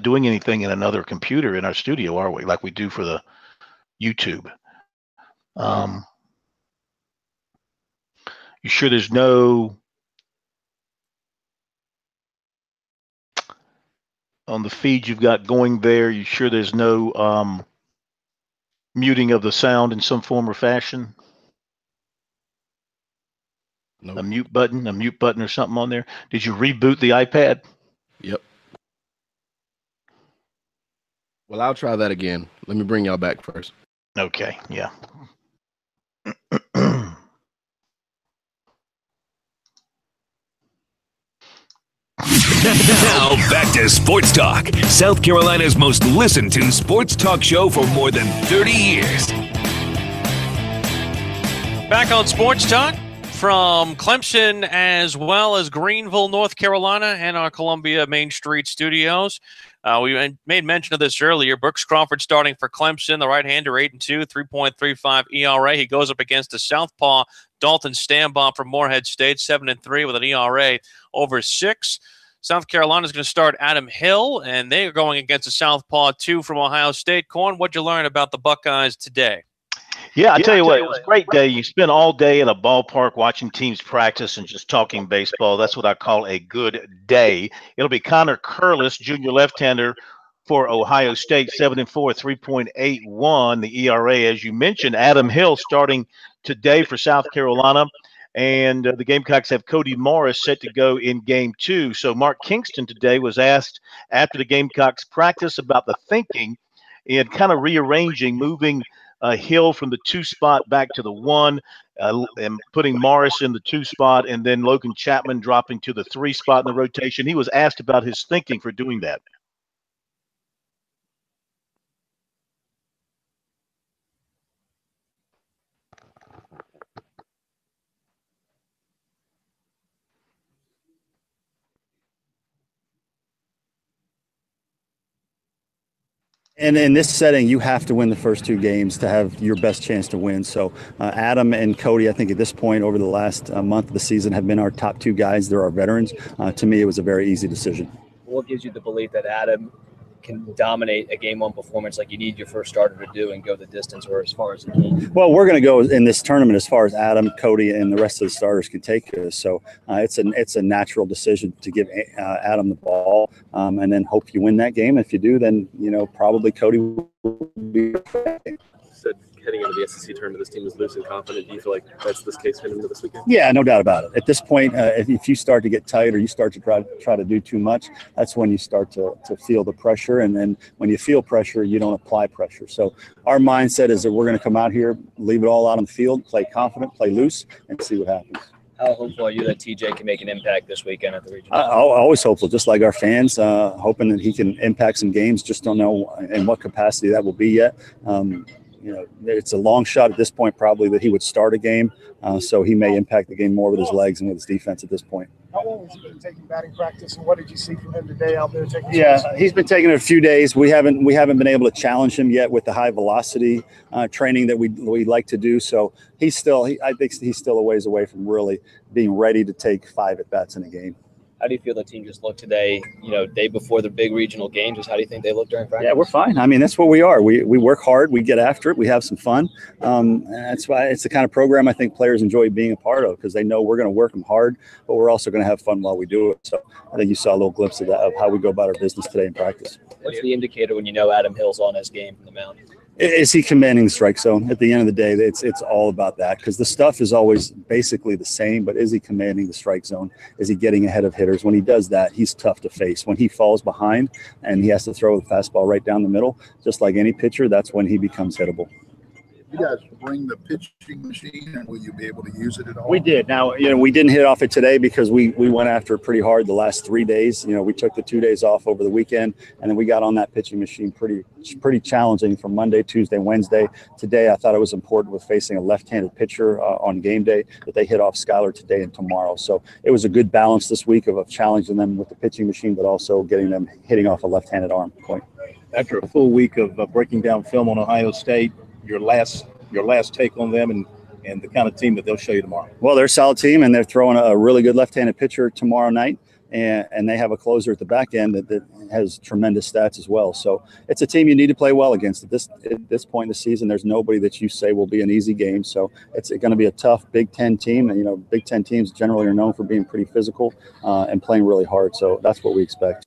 doing anything in another computer in our studio, are we? Like we do for the YouTube. You sure there's no on the feed you've got going there? You sure there's no muting of the sound in some form or fashion? Nope. A mute button or something on there? Did you reboot the iPad? Yep. Well, I'll try that again. Let me bring y'all back first. Okay, yeah. Now back to Sports Talk, South Carolina's most listened to sports talk show for more than 30 years. Back on Sports Talk from Clemson as well as Greenville, North Carolina, and our Columbia Main Street studios. We made mention of this earlier. Brooks Crawford starting for Clemson, the right-hander, 8-2, 3.35 ERA. He goes up against the southpaw Dalton Stambaugh from Morehead State, 7-3 with an ERA over 6. South Carolina is going to start Adam Hill, and they are going against a southpaw 2 from Ohio State. Corn, what'd you learn about the Buckeyes today? Yeah, I tell you what, it was a great day. You spend all day at a ballpark watching teams practice and just talking baseball. That's what I call a good day. It'll be Connor Curlis, junior left-hander for Ohio State, 7-4, 3.81, the ERA. As you mentioned, Adam Hill starting today for South Carolina. And the Gamecocks have Cody Morris set to go in Game 2. So Mark Kingston today was asked after the Gamecocks practice about the thinking in kind of rearranging, moving Hill from the 2 spot back to the 1, and putting Morris in the 2 spot, and then Logan Chapman dropping to the 3 spot in the rotation. He was asked about his thinking for doing that. And in this setting, you have to win the first 2 games to have your best chance to win. So Adam and Cody, I think at this point over the last month of the season, have been our top 2 guys. They're our veterans. To me, it was a very easy decision. What gives you the belief that Adam can dominate a Game 1 performance like you need your first starter to do and go the distance or as far as he can? Well, we're going to go in this tournament as far as Adam, Cody, and the rest of the starters can take us. So it's a natural decision to give Adam the ball and then hope you win that game. If you do, then probably Cody will be. Said heading into the SEC tournament, this team is loose and confident. Do you feel like that's this case heading into this weekend? Yeah, no doubt about it. At this point, if you start to get tight or you start to try to do too much, that's when you start to feel the pressure. And then when you feel pressure, you don't apply pressure. So our mindset is that we're going to come out here, leave it all out on the field, play confident, play loose, and see what happens. How hopeful are you that TJ can make an impact this weekend at the region? Always hopeful, just like our fans, hoping that he can impact some games. Just don't know in what capacity that will be yet. It's a long shot at this point, probably, that he would start a game. So he may impact the game more with his legs and with his defense at this point. How long has he been taking batting practice, and what did you see from him today out there taking? He's been taking it a few days. We haven't been able to challenge him yet with the high velocity training that we like to do. So I think he's still a ways away from really being ready to take 5 at bats in a game. How do you feel the team just looked today, day before the big regional game? Just how do you think they look during practice? Yeah, we're fine. I mean, that's what we are. We work hard. We get after it. We have some fun. And that's why it's the kind of program I think players enjoy being a part of, because they know we're going to work them hard, but we're also going to have fun while we do it. So I think you saw a little glimpse of that, of how we go about our business today in practice. What's the indicator when you know Adam Hill's on his game from the mound? Is he commanding the strike zone? At the end of the day, it's all about that, because the stuff is always basically the same, but is he commanding the strike zone? Is he getting ahead of hitters? When he does that, he's tough to face. When he falls behind and he has to throw the fastball right down the middle, just like any pitcher, that's when he becomes hittable. You guys bring the pitching machine, and will you be able to use it at all? We did. Now, we didn't hit off it today because we went after it pretty hard the last 3 days. We took the 2 days off over the weekend, and then we got on that pitching machine pretty challenging from Monday, Tuesday, Wednesday. Today, I thought it was important with facing a left-handed pitcher on game day that they hit off Skyler today and tomorrow. So it was a good balance this week of challenging them with the pitching machine, but also getting them hitting off a left-handed arm point. After a full week of breaking down film on Ohio State, your last take on them and the kind of team that they'll show you tomorrow? Well, they're a solid team, and they're throwing a really good left-handed pitcher tomorrow night, and they have a closer at the back end that has tremendous stats as well. So it's a team you need to play well against. At this point in the season, there's nobody that you say will be an easy game. So it's going to be a tough Big Ten team. And, Big Ten teams generally are known for being pretty physical and playing really hard. So that's what we expect.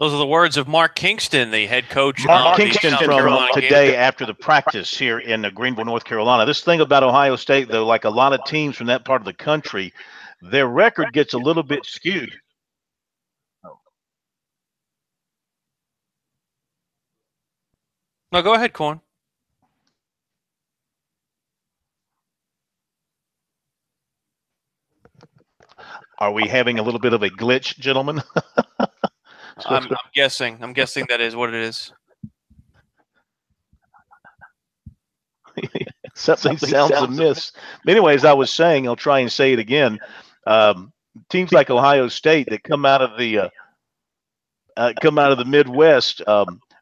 Those are the words of Mark Kingston, the head coach. Mark Kingston from today after the practice here in Greenville, North Carolina. This thing about Ohio State, though, like a lot of teams from that part of the country, their record gets a little bit skewed. No, go ahead, Corn. Are we having a little bit of a glitch, gentlemen? I'm guessing. I'm guessing that is what it is. Something sounds amiss. Anyways, I was saying, I'll try and say it again. Teams like Ohio State that come out of the Midwest,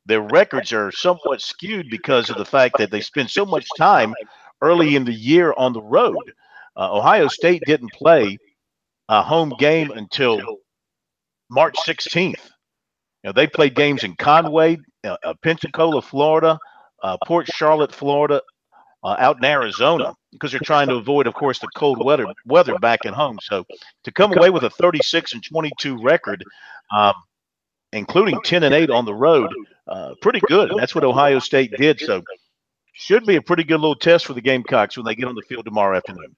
their records are somewhat skewed because of the fact that they spend so much time early in the year on the road. Ohio State didn't play a home game until March 16th. They played games in Conway, Pensacola, Florida, Port Charlotte, Florida, out in Arizona, because they're trying to avoid, of course, the cold weather back at home. So to come away with a 36-22 record, including 10-8 on the road, pretty good. And that's what Ohio State did. So should be a pretty good little test for the Gamecocks when they get on the field tomorrow afternoon.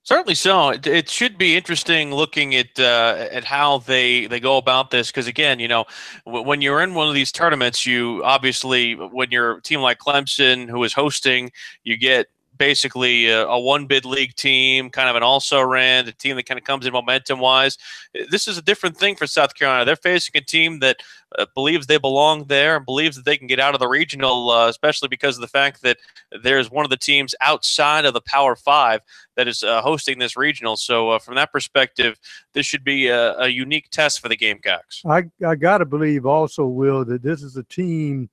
Certainly so. It should be interesting looking at how they go about this, because again, when you're in one of these tournaments, you obviously, when you're a team like Clemson who is hosting, you get basically a one-bid league team, kind of an also-ran, a team that kind of comes in momentum-wise. This is a different thing for South Carolina. They're facing a team that believes they belong there and believes that they can get out of the regional, especially because of the fact that there's one of the teams outside of the Power Five that is hosting this regional. So from that perspective, this should be a unique test for the Gamecocks. I got to believe also, Will, that this is a team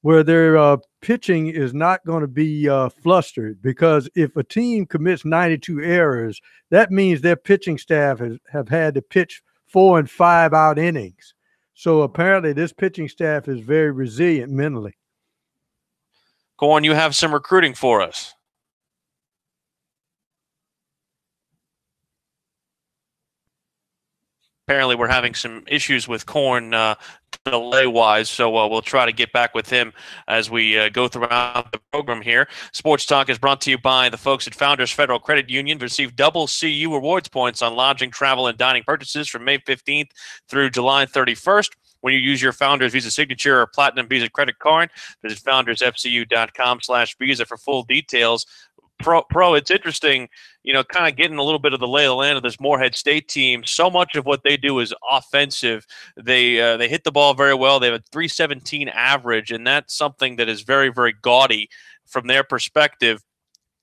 where their pitching is not going to be flustered, because if a team commits 92 errors, that means their pitching staff have had to pitch 4 and 5 out innings. So apparently this pitching staff is very resilient mentally. Go on, you have some recruiting for us. Apparently we're having some issues with Corn delay-wise, so we'll try to get back with him as we go throughout the program here. Sports Talk is brought to you by the folks at Founders Federal Credit Union. Receive double CU rewards points on lodging, travel, and dining purchases from May 15th through July 31st. When you use your Founders Visa Signature or Platinum Visa credit card, visit foundersfcu.com/Visa for full details. Pro, it's interesting, kind of getting a little bit of the lay of the land of this Morehead State team. So much of what they do is offensive. They hit the ball very well. They have a .317 average, and that's something that is very, very gaudy from their perspective.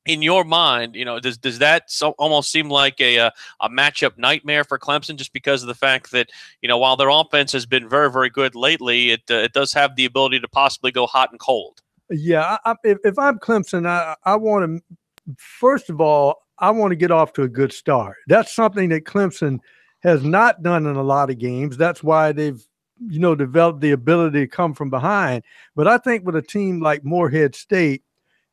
In your mind, does that almost seem like a matchup nightmare for Clemson, just because of the fact that, while their offense has been very, very good lately, it does have the ability to possibly go hot and cold? Yeah, if I'm Clemson, I want to, first of all, I want to get off to a good start. That's something that Clemson has not done in a lot of games. That's why they've, developed the ability to come from behind. But I think with a team like Morehead State,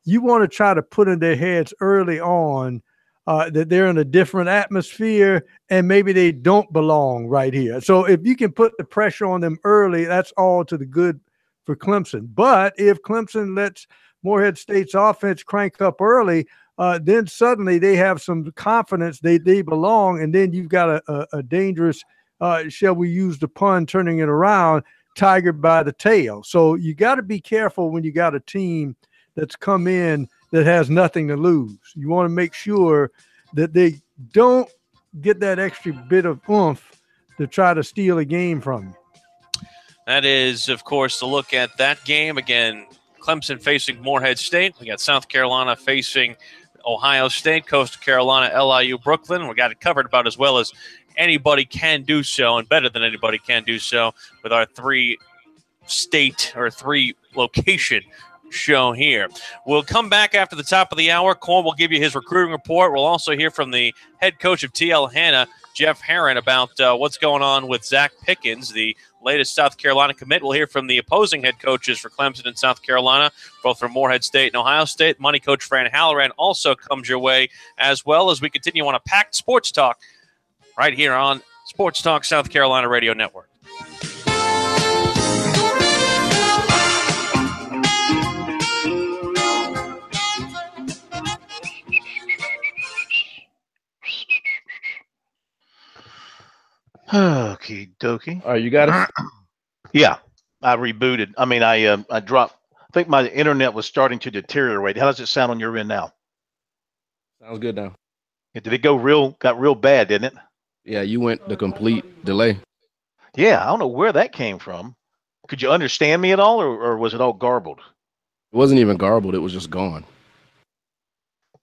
you want to try to put in their heads early on that they're in a different atmosphere and maybe they don't belong right here. So if you can put the pressure on them early, that's all to the good for Clemson. But if Clemson lets Morehead State's offense crank up early, then suddenly they have some confidence they belong, and then you've got a dangerous, shall we use the pun, turning it around, tiger by the tail. So you got to be careful when you got a team that's come in that has nothing to lose. You want to make sure that they don't get that extra bit of oomph to try to steal a game from you. That is, of course, to look at that game. Again, Clemson facing Morehead State. We got South Carolina facing Ohio State, Coastal Carolina, LIU, Brooklyn. We got it covered about as well as anybody can do so, and better than anybody can do so, with our three-state or three-location show here. We'll come back after the top of the hour. Corn will give you his recruiting report. We'll also hear from the head coach of TL Hanna, Jeff Herron, about what's going on with Zach Pickens, the latest South Carolina commit. We'll hear from the opposing head coaches for Clemson and South Carolina, both from Morehead State and Ohio State. Money coach Fran Halloran also comes your way, as well as we continue on a packed sports talk right here on Sports Talk South Carolina Radio Network. Okie dokie. All right, you got it? Yeah, I rebooted. I mean, I dropped. I think my internet was starting to deteriorate. How does it sound on your end now? Sounds good now. Did it got real bad, didn't it? Yeah, you went the complete delay. Yeah, I don't know where that came from. Could you understand me at all, or was it all garbled? It wasn't even garbled. It was just gone.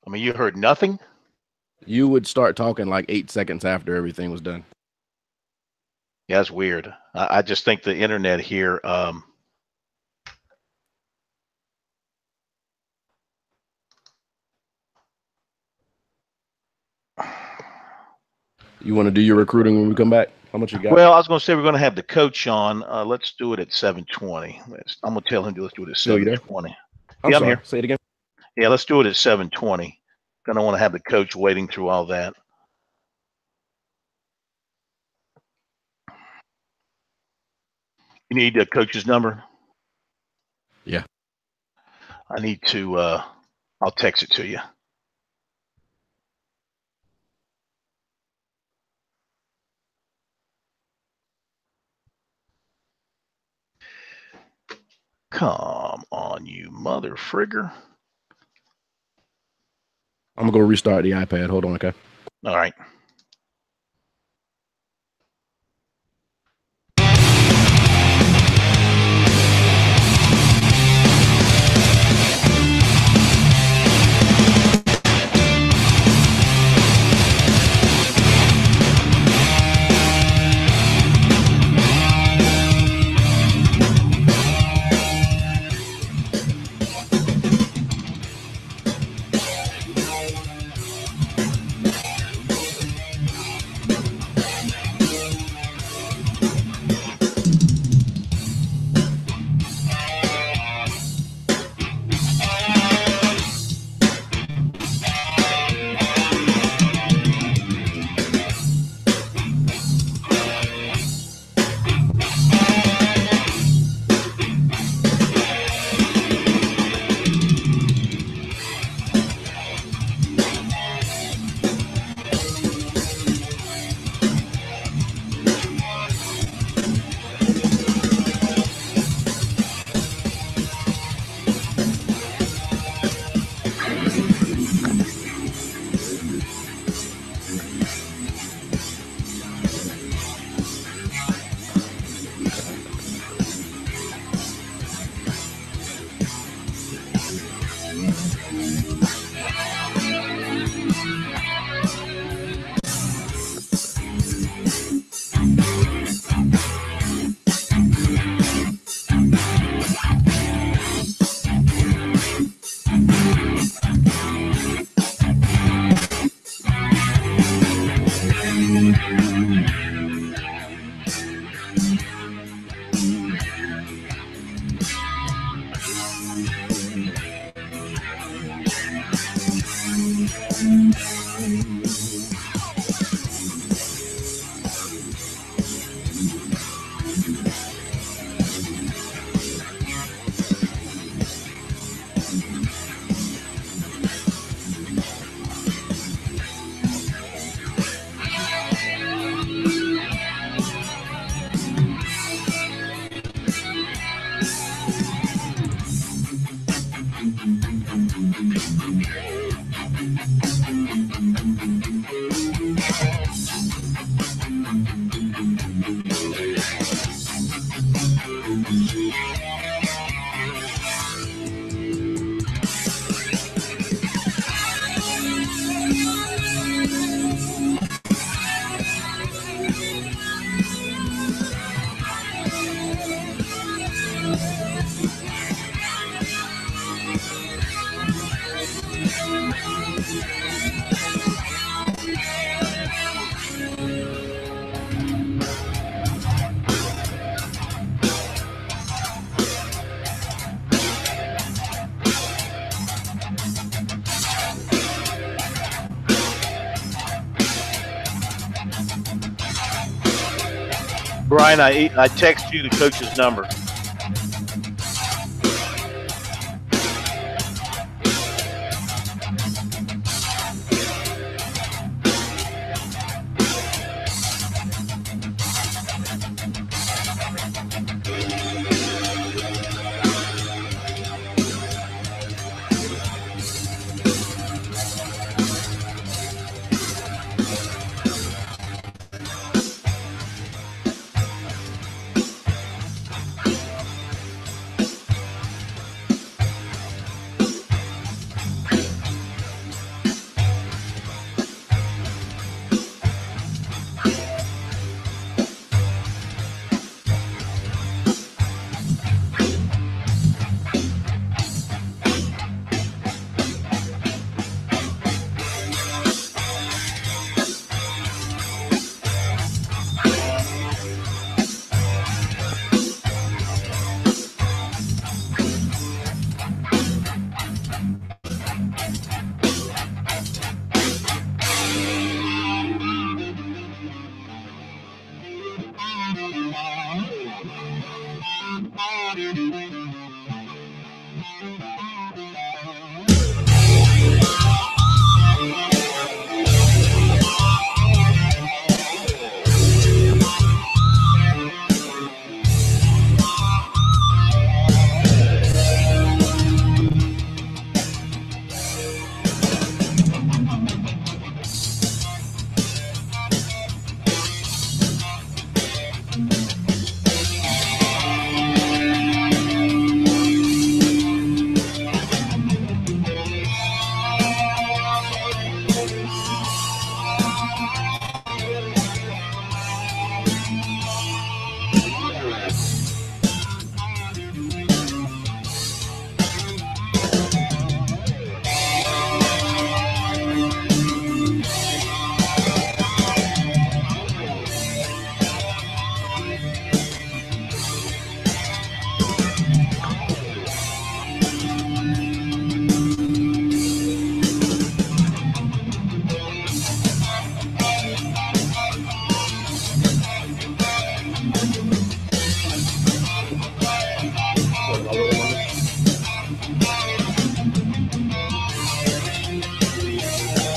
I mean, you heard nothing? You would start talking like 8 seconds after everything was done. Yeah, that's weird. I just think the internet here. You want to do your recruiting when we come back? How much you got? Well, I was going to say we're going to have the coach on. Let's do it at 7:20. I'm going to tell him let's do it at 7:20. I'm I'm here. Say it again. Yeah, let's do it at 7:20. I don't want to have the coach waiting through all that. You need the coach's number? Yeah. I need to, I'll text it to you. Come on, you mother frigger. I'm going to go restart the iPad. Hold on, okay? All right. Brian, I text you the coach's number.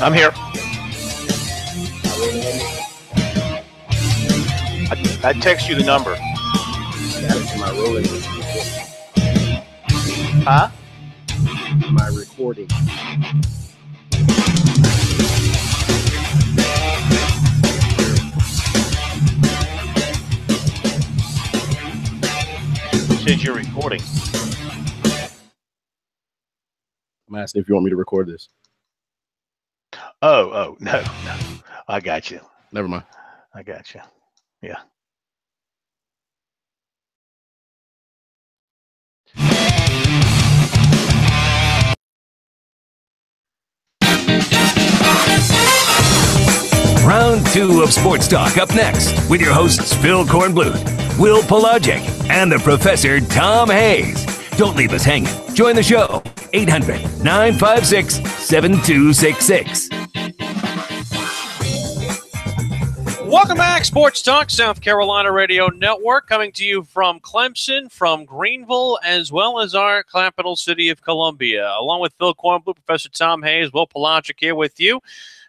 I'm here. I text you the number. Huh? My recording. Says you're recording. I'm asking if you want me to record this. Oh, no. I got you. Never mind. I got you. Yeah. Round 2 of Sports Talk up next with your hosts Phil Kornbluth, Will Pelagic, and the Professor Tom Hayes. Don't leave us hanging. Join the show. 800-956-7266. Welcome back, Sports Talk, South Carolina Radio Network, coming to you from Clemson, from Greenville, as well as our capital city of Columbia. Along with Phil Kornbluth, Professor Tom Hayes, Will Pelagic here with you.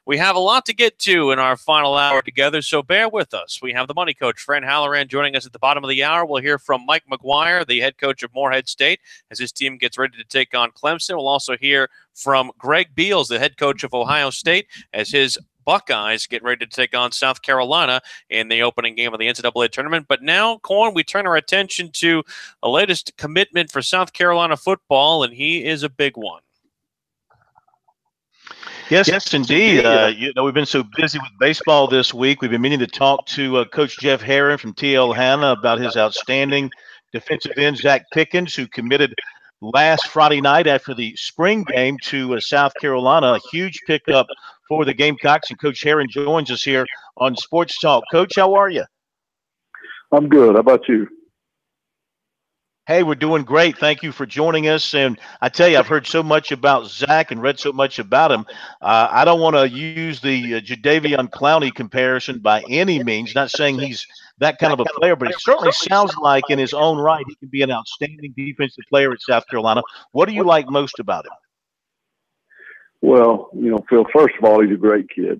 We have a lot to get to in our final hour together, so bear with us. We have the money coach, Fran Halloran, joining us at the bottom of the hour. We'll hear from Mike McGuire, the head coach of Morehead State, as his team gets ready to take on Clemson. We'll also hear from Greg Beals, the head coach of Ohio State, as his Buckeyes get ready to take on South Carolina in the opening game of the NCAA tournament. But now, Corn, we turn our attention to the latest commitment for South Carolina football, and he is a big one. Yes, indeed. We've been so busy with baseball this week. We've been meaning to talk to Coach Jeff Herron from TL Hanna about his outstanding defensive end, Zach Pickens, who committed last Friday night after the spring game to South Carolina. A huge pickup for the Gamecocks, and Coach Herron joins us here on Sports Talk. Coach, how are you? I'm good. How about you? Hey, we're doing great. Thank you for joining us. And I tell you, I've heard so much about Zach and read so much about him. I don't want to use the Jadeveon Clowney comparison by any means, not saying he's that kind of a player, but it certainly sounds like in his own right he can be an outstanding defensive player at South Carolina. What do you like most about him? Well, Phil, first of all, he's a great kid.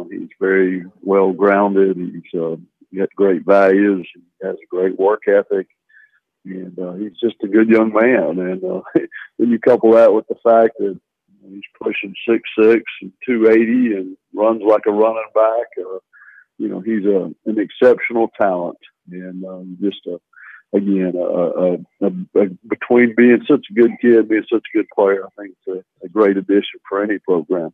He's very well-grounded. He's got great values. He has a great work ethic. And he's just a good young man. And then you couple that with the fact that he's pushing 6'6" and 280 and runs like a running back. He's an exceptional talent. And between being such a good kid, being such a good player, I think it's a great addition for any program.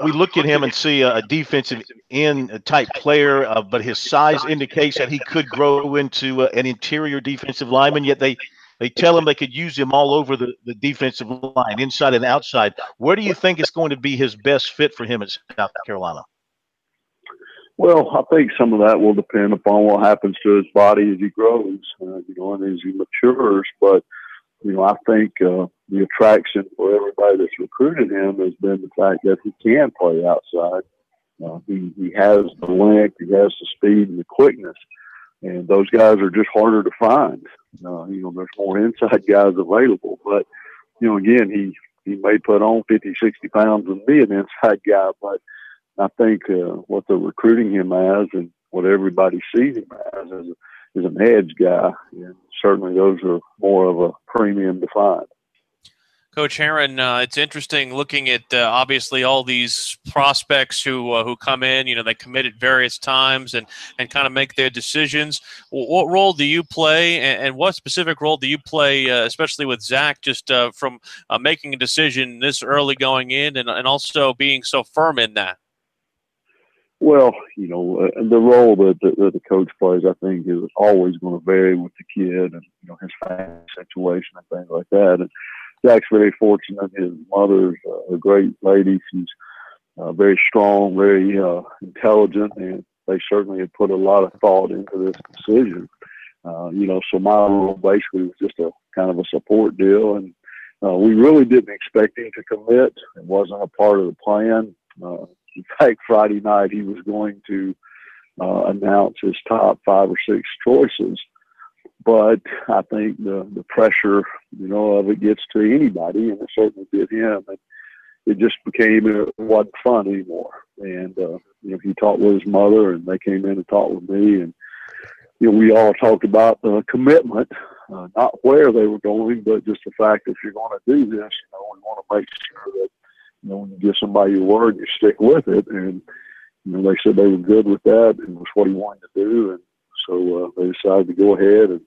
We look at him and see a defensive end type player, but his size indicates that he could grow into an interior defensive lineman, yet they tell him they could use him all over the defensive line, inside and outside. Where do you think is going to be his best fit for him at South Carolina? Well, I think some of that will depend upon what happens to his body as he grows, and as he matures. But I think the attraction for everybody that's recruited him has been the fact that he can play outside. He has the length, he has the speed and the quickness, and those guys are just harder to find. There's more inside guys available, but again, he may put on 50, 60 pounds and be an inside guy, but I think what they're recruiting him as and what everybody sees him as is an edge guy, and certainly those are more of a premium to find. Coach Herron, it's interesting looking at obviously all these prospects who come in. They commit at various times and kind of make their decisions. What role do you play, and what specific role do you play, especially with Zach, just from making a decision this early going in and also being so firm in that? Well, the role that the coach plays, I think, is always going to vary with the kid and his family situation and things like that. And Zach's very fortunate. His mother's a great lady. She's very strong, very intelligent, and they certainly had put a lot of thought into this decision. So my role basically was just a kind of a support deal, and we really didn't expect him to commit. It wasn't a part of the plan. In fact, Friday night he was going to announce his top 5 or 6 choices. But I think the pressure, of it gets to anybody, and it certainly did him. And it just it wasn't fun anymore. And, he talked with his mother, and they came in and talked with me. And, we all talked about the commitment, not where they were going, but just the fact that if you're going to do this, we want to make sure that, when you give somebody your word, you stick with it. And, they said they were good with that and was what he wanted to do. And so they decided to go ahead and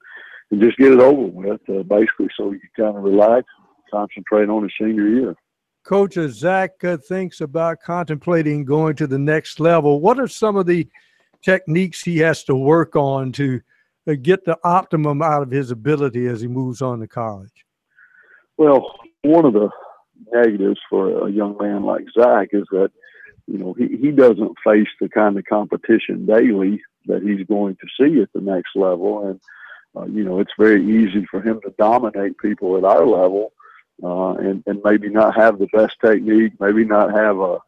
just get it over with, basically, so you can kind of relax and concentrate on his senior year. Coach, as Zach thinks about contemplating going to the next level, what are some of the techniques he has to work on to get the optimum out of his ability as he moves on to college? Well, one of the negatives for a young man like Zach is that, he doesn't face the kind of competition daily that he's going to see at the next level. And, it's very easy for him to dominate people at our level and maybe not have the best technique, maybe not have the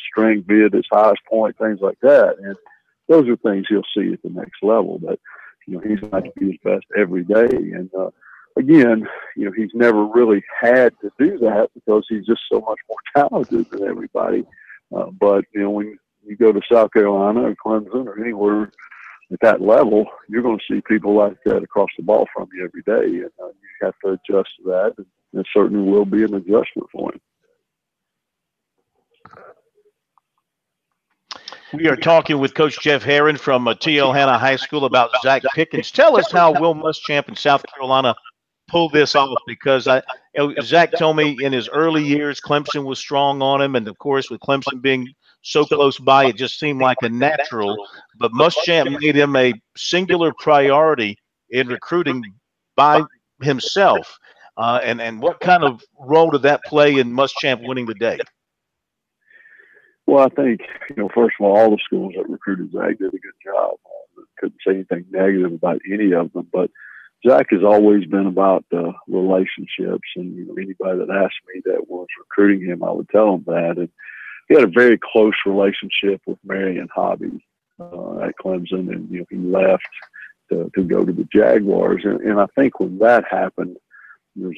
string be at its highest point, things like that. And those are things he'll see at the next level. But he's got to be his best every day. And again, he's never really had to do that because he's just so much more talented than everybody. But when you go to South Carolina or Clemson or anywhere at that level, you're going to see people like that across the ball from you every day, and you have to adjust to that. And it certainly will be an adjustment for him. We are talking with Coach Jeff Herron from T.L. Hanna High School about Zach Pickens. Tell us how Will Muschamp in South Carolina pulled this off, because Zach told me in his early years Clemson was strong on him, and of course with Clemson being so close by, it just seemed like a natural. But Muschamp made him a singular priority in recruiting by himself. And what kind of role did that play in Muschamp winning the day? Well, I think, first of all the schools that recruited Zach did a good job. Couldn't say anything negative about any of them, but Zach has always been about relationships, and anybody that asked me that was recruiting him, I would tell them that. And he had a very close relationship with Marion Hobby at Clemson, and he left to go to the Jaguars. And I think when that happened,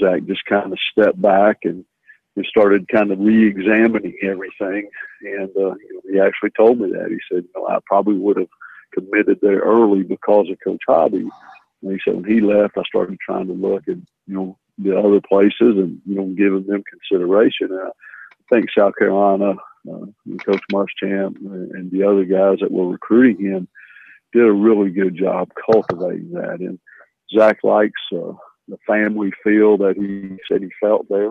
Zach just kind of stepped back and started kind of re-examining everything. And he actually told me that. He said, I probably would have committed there early because of Coach Hobby. And he said when he left, I started trying to look at, the other places and, giving them consideration. And I think South Carolina, Coach Muschamp and the other guys that were recruiting him did a really good job cultivating that. And Zach likes the family feel that he said he felt there,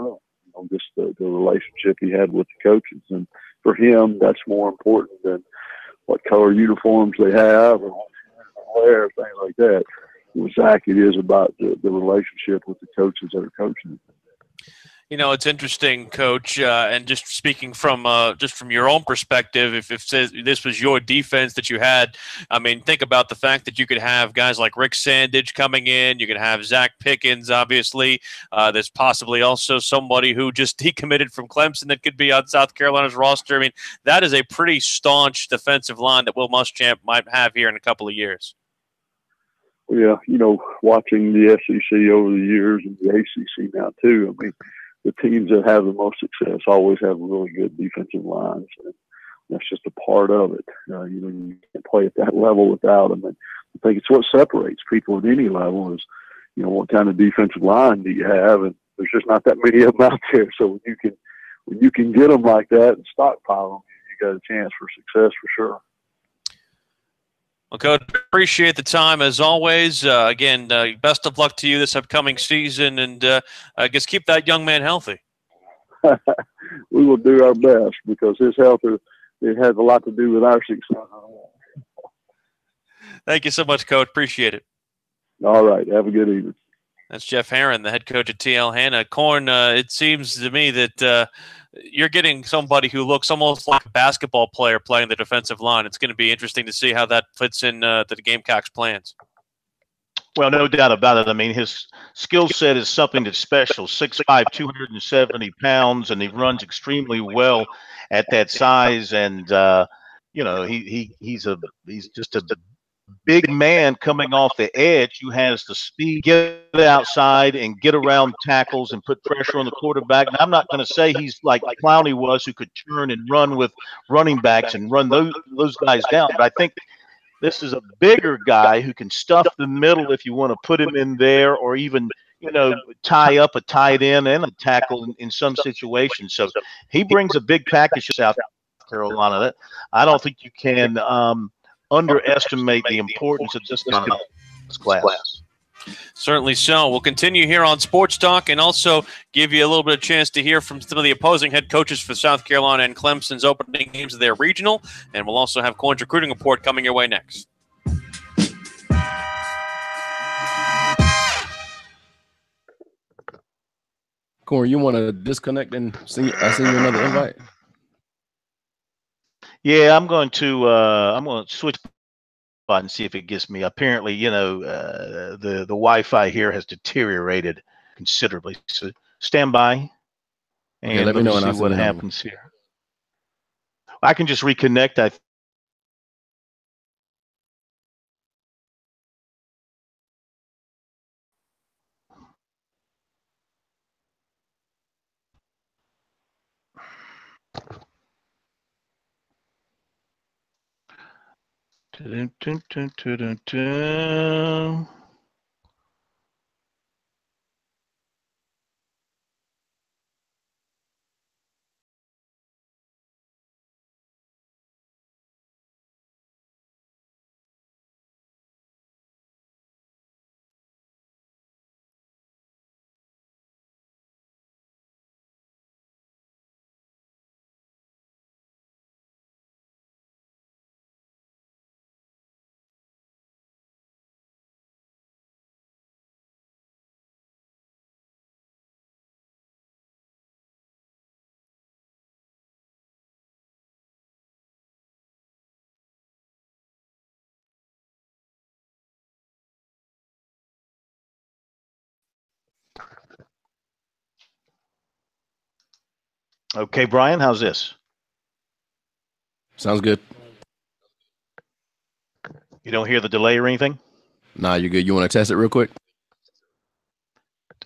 just the relationship he had with the coaches. And for him, that's more important than what color uniforms they have or what they wear, things like that. With Zach, it is about the relationship with the coaches that are coaching. It's interesting, Coach, and just speaking from your own perspective, if this was your defense that you had, I mean, think about the fact that you could have guys like Rick Sandidge coming in, you could have Zach Pickens, obviously. There's possibly also somebody who just decommitted from Clemson that could be on South Carolina's roster. I mean, that is a pretty staunch defensive line that Will Muschamp might have here in a couple of years. Yeah, watching the SEC over the years and the ACC now too, I mean, the teams that have the most success always have really good defensive lines, and that's just a part of it. You can't play at that level without them. And I think it's what separates people at any level is, what kind of defensive line do you have? And there's just not that many of them out there. So when you can get them like that and stockpile them, you got a chance for success for sure. Well, Coach, appreciate the time as always. Again, best of luck to you this upcoming season, and I guess keep that young man healthy. We will do our best because his health it has a lot to do with our success. Thank you so much, Coach. Appreciate it. All right. Have a good evening. That's Jeff Herron, the head coach at T.L. Hanna. Corn, it seems to me that you're getting somebody who looks almost like a basketball player playing the defensive line. It's going to be interesting to see how that fits in the Gamecocks' plans. Well, no doubt about it. I mean, his skill set is something that's special. 6'5", 270 pounds, and he runs extremely well at that size. And he's just a big man coming off the edge who has the speed, get outside and get around tackles and put pressure on the quarterback. And I'm not going to say he's like Clowney was, who could turn and run with running backs and run those guys down. But I think this is a bigger guy who can stuff the middle if you want to put him in there, or even tie up a tight end and a tackle in some situations. So he brings a big package to South Carolina. I don't think you can underestimate the importance of this class. Certainly so. We'll continue here on Sports Talk and also give you a little bit of chance to hear from some of the opposing head coaches for South Carolina and Clemson's opening games of their regional. And we'll also have Corn's recruiting report coming your way next. Corn, you want to disconnect and send you another invite? Yeah, I'm going to switch and see if it gets me. Apparently, the Wi-Fi here has deteriorated considerably. So stand by, Okay, and let me let me know, and see I'll send what the number. happens here. I can just reconnect. Okay, Brian, how's this? Sounds good. You don't hear the delay or anything? Nah, you're good. You want to test it real quick?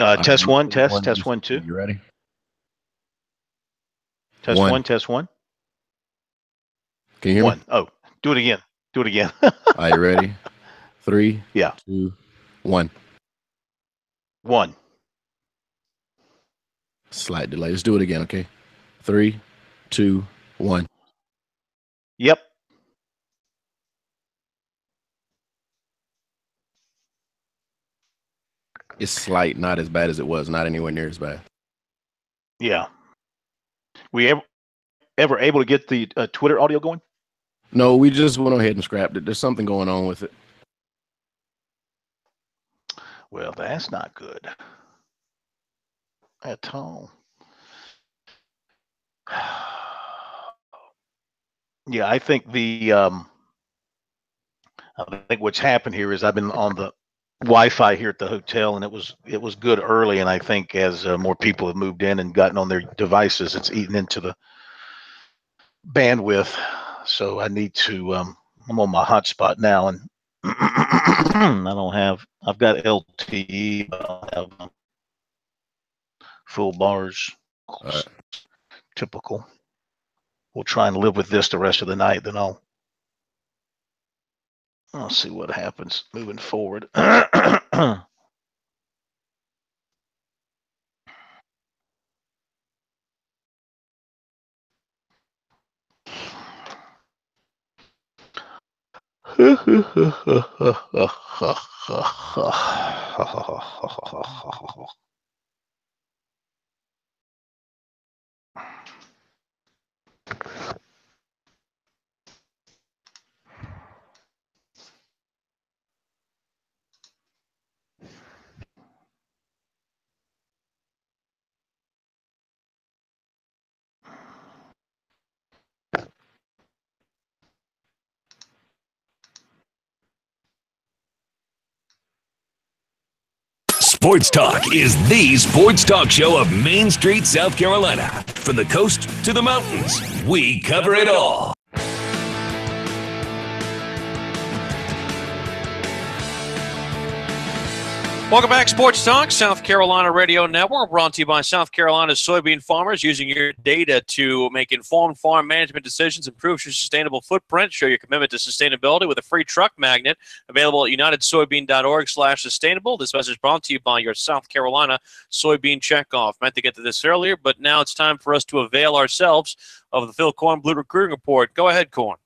Test one, test 1, 2. You ready? Test one, test 1. Can you hear 1. me? Oh, do it again. Do it again. Are you ready? 3, yeah. 2, 1. 1. Slight delay. Let's do it again, okay? 3, 2, 1. Yep. It's slight, not as bad as it was, not anywhere near as bad. Yeah. We ever able to get the Twitter audio going? No, we just went ahead and scrapped it. There's something going on with it. Well, that's not good at all. Yeah, I think I think what's happened here is I've been on the Wi-Fi here at the hotel, and it was good early, and I think as more people have moved in and gotten on their devices, it's eaten into the bandwidth. So I need to. I'm on my hotspot now, and I've got LTE, but I don't have full bars. Typical. We'll try and live with this the rest of the night. Then I'll see what happens moving forward. Sports Talk is the sports talk show of Main Street, South Carolina. From the coast to the mountains, we cover it all. Welcome back, Sports Talk, South Carolina Radio Network, brought to you by South Carolina soybean farmers, using your data to make informed farm management decisions, improve your sustainable footprint, show your commitment to sustainability with a free truck magnet available at unitedsoybean.org/sustainable. This message brought to you by your South Carolina soybean checkoff. Meant to get to this earlier, but now it's time for us to avail ourselves of the Phil Kornblut Recruiting Report. Go ahead, Korn.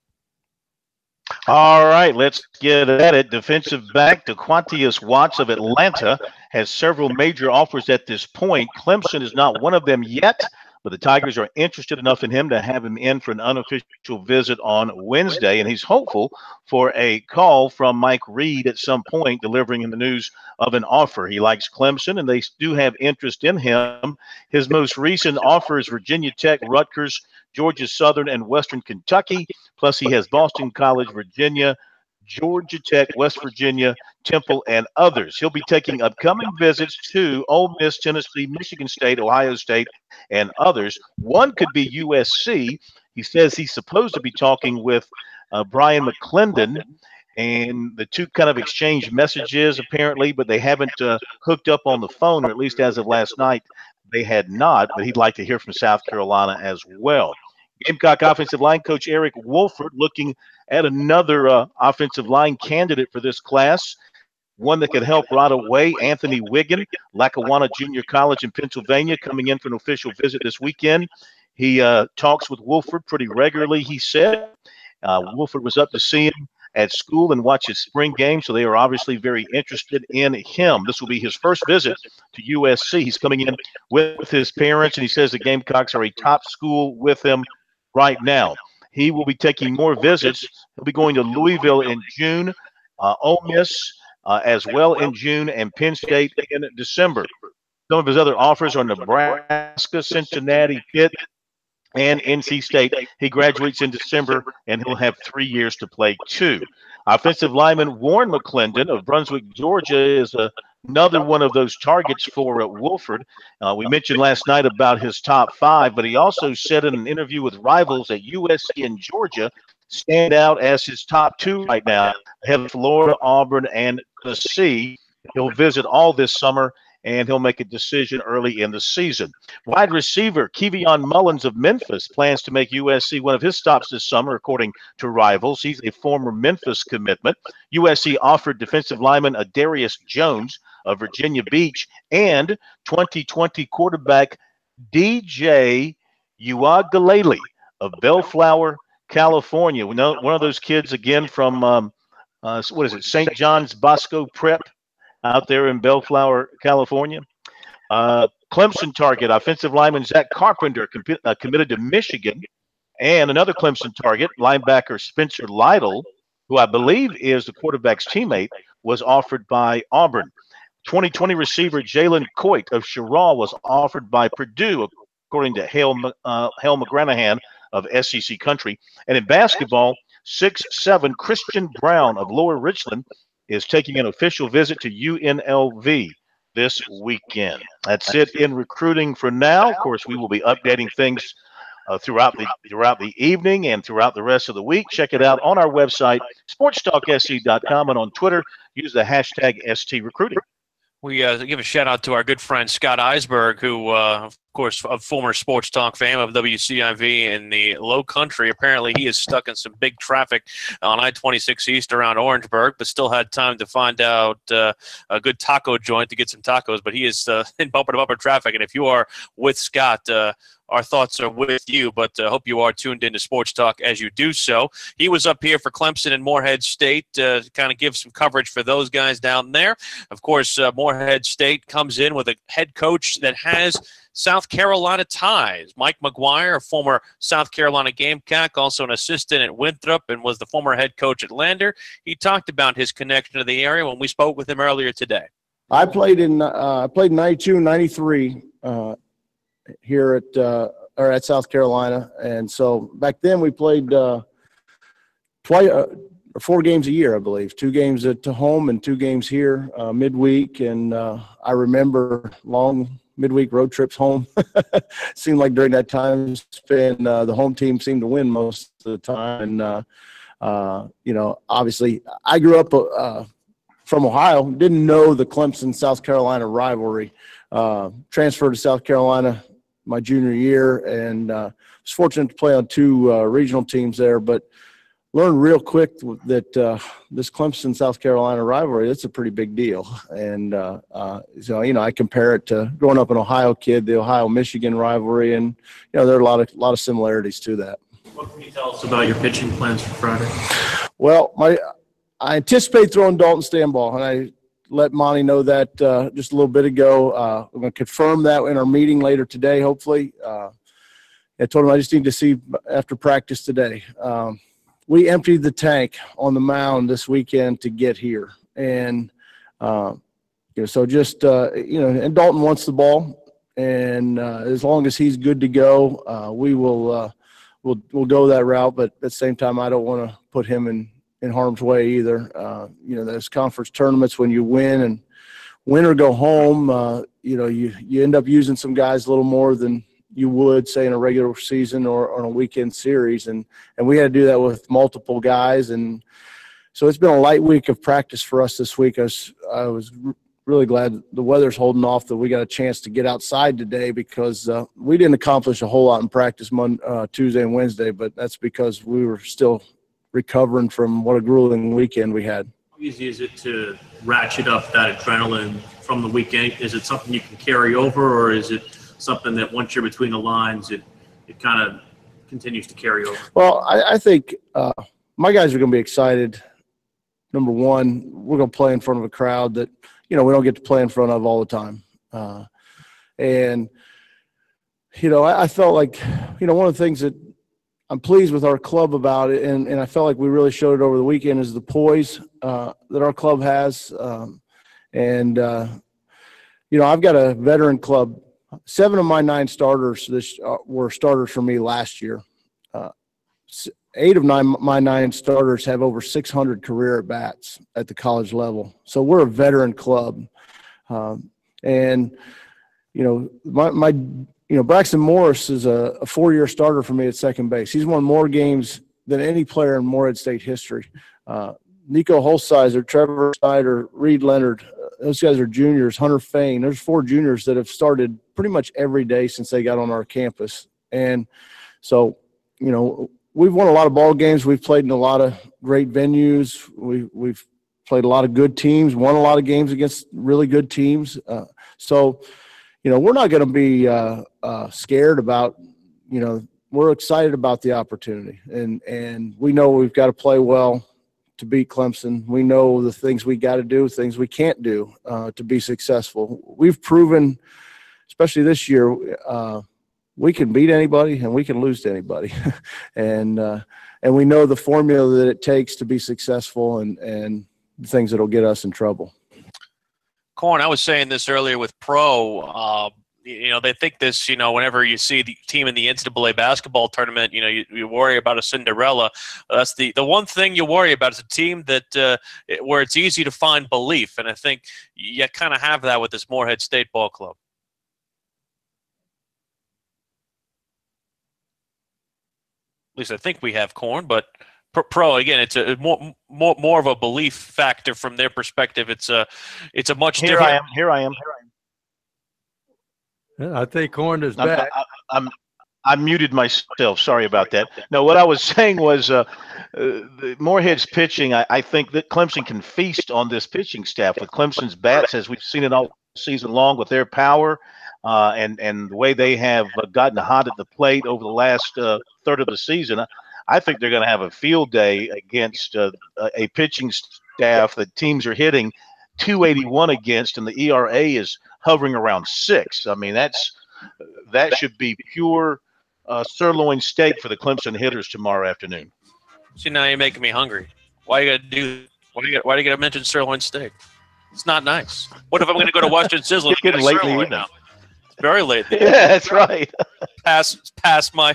All right, let's get at it. Defensive back DeQuantius Watts of Atlanta has several major offers at this point. Clemson is not one of them yet, but the Tigers are interested enough in him to have him in for an unofficial visit on Wednesday, and he's hopeful for a call from Mike Reed at some point, delivering him the news of an offer. He likes Clemson, and they do have interest in him. His most recent offer is Virginia Tech, Rutgers, Georgia Southern, and Western Kentucky. Plus, he has Boston College, Virginia, Georgia Tech, West Virginia, Temple, and others. He'll be taking upcoming visits to Ole Miss, Tennessee, Michigan State, Ohio State, and others. One could be USC. He says he's supposed to be talking with Brian McClendon, and the two kind of exchange messages apparently, but they haven't hooked up on the phone, or at least as of last night, they had not. But he'd like to hear from South Carolina as well. Gamecock offensive line coach Eric Wolford looking at another offensive line candidate for this class, one that could help right away. Anthony Wiggin, Lackawanna Junior College in Pennsylvania, coming in for an official visit this weekend. He talks with Wolford pretty regularly, he said. Wolford was up to see him at school and watch his spring game, so they are obviously very interested in him. This will be his first visit to USC. He's coming in with his parents, and he says the Gamecocks are a top school with him right now. He will be taking more visits. He'll be going to Louisville in June, Ole Miss as well in June, and Penn State in December. Some of his other offers are Nebraska, Cincinnati, Pitt, and NC State. He graduates in December, and he'll have 3 years to play too. Offensive lineman Warren McClendon of Brunswick, Georgia, is another one of those targets for Wolford. We mentioned last night about his top 5, but he also said in an interview with Rivals that USC and Georgia stand out as his top 2 right now, ahead of Florida, Auburn, and Tennessee. He'll visit all this summer, and he'll make a decision early in the season. Wide receiver Kevion Mullins of Memphis plans to make USC one of his stops this summer, according to Rivals. He's a former Memphis commitment. USC offered defensive lineman Adarius Jones of Virginia Beach and 2020 quarterback DJ Uiagalelei of Bellflower, California. We know one of those kids, again, from, St. John's Bosco Prep out there in Bellflower, California. Clemson target, offensive lineman Zach Carpenter, committed to Michigan. And another Clemson target, linebacker Spencer Lytle, who I believe is the quarterback's teammate, was offered by Auburn. 2020 receiver Jalen Coit of Sherrall was offered by Purdue, according to Hale McGranahan of SEC Country. And in basketball, 6'7" Christian Brown of Lower Richland is taking an official visit to UNLV this weekend. That's it in recruiting for now. Of course, we will be updating things throughout the evening and throughout the rest of the week. Check it out on our website, SportsTalkSC.com, and on Twitter, use the hashtag STRecruiting. We give a shout out to our good friend Scott Eisberg, who, of course, a former Sports Talk fam of WCIV in the Low Country. Apparently, he is stuck in some big traffic on I-26 East around Orangeburg, but still had time to find out a good taco joint to get some tacos. But he is in bumper-to-bumper traffic, and if you are with Scott, our thoughts are with you, but I hope you are tuned into Sports Talk as you do so. He was up here for Clemson and Morehead State to kind of give some coverage for those guys down there. Of course, Morehead State comes in with a head coach that has South Carolina ties. Mike McGuire, a former South Carolina Gamecock, also an assistant at Winthrop, and was the former head coach at Lander. He talked about his connection to the area when we spoke with him earlier today. I played in 92, 93 here at South Carolina, and so back then we played 4 games a year, I believe. 2 games at home and 2 games here midweek, and I remember long midweek road trips home. Seemed like during that time span, the home team seemed to win most of the time. And, obviously I grew up from Ohio, didn't know the Clemson-South Carolina rivalry. Transferred to South Carolina my junior year, and was fortunate to play on 2 regional teams there, but learned real quick that this Clemson-South Carolina rivalry, it's a pretty big deal. And so, I compare it to growing up an Ohio kid, the Ohio-Michigan rivalry, and there are a lot of similarities to that. What can you tell us about your pitching plans for Friday? Well, I anticipate throwing Dalton Stanball, and I let Monty know that just a little bit ago. I'm going to confirm that in our meeting later today, hopefully. I told him I just need to see after practice today. We emptied the tank on the mound this weekend to get here. And, so just, and Dalton wants the ball. And as long as he's good to go, we'll go that route. But at the same time, I don't want to put him in in harm's way either. Those conference tournaments, when you win or go home, you end up using some guys a little more than you would, say, in a regular season or on a weekend series. And we had to do that with multiple guys. And so it's been a light week of practice for us this week. I was really glad the weather's holding off, that we got a chance to get outside today, because we didn't accomplish a whole lot in practice Tuesday and Wednesday, but that's because we were still recovering from what a grueling weekend we had. How easy is it to ratchet up that adrenaline from the weekend? Is it something you can carry over, or is it something that once you're between the lines, it kind of continues to carry over? Well, I think my guys are going to be excited. Number one, we're going to play in front of a crowd that, we don't get to play in front of all the time. I felt like, one of the things that I'm pleased with our club about it, and I felt like we really showed it over the weekend, is the poise that our club has. I've got a veteran club. 7 of my 9 starters were starters for me last year. 8 of my 9 starters have over 600 career at-bats at the college level. So we're a veteran club. Braxton Morris is a 4-year starter for me at second base. He's won more games than any player in Morehead State history. Nico Holsizer, Trevor Snyder, Reed Leonard, those guys are juniors. Hunter Fain, there's 4 juniors that have started pretty much every day since they got on our campus. And so, we've won a lot of ball games. We've played in a lot of great venues. We've played a lot of good teams, won a lot of games against really good teams. We're not going to be scared about, we're excited about the opportunity. And we know we've got to play well to beat Clemson. We know the things we got to do, things we can't do to be successful. We've proven, especially this year, we can beat anybody and we can lose to anybody. and we know the formula that it takes to be successful and the things that'll get us in trouble. Corn, I was saying this earlier with Pro. They think this, whenever you see the team in the NCAA basketball tournament, you worry about a Cinderella. That's the one thing you worry about is a team that where it's easy to find belief. And I think you kind of have that with this Morehead State Ball Club. At least I think we have, Corn, but Pro, again, it's a more of a belief factor from their perspective. It's a much different. Here I am. I think Corn is back. I muted myself. Sorry about that. No, what I was saying was the Morehead's pitching. I think that Clemson can feast on this pitching staff with Clemson's bats, as we've seen it all season long, with their power and the way they have gotten hot at the plate over the last third of the season. I think they're going to have a field day against a pitching staff that teams are hitting 281 against, and the ERA is hovering around 6. I mean, that should be pure sirloin steak for the Clemson hitters tomorrow afternoon. See, now you're making me hungry. Why you got to do? Why do you got to mention sirloin steak? It's not nice. What if I'm going to go to Washington Sizzle? It's getting late in the evening. It's very late. Yeah, that's right. Past my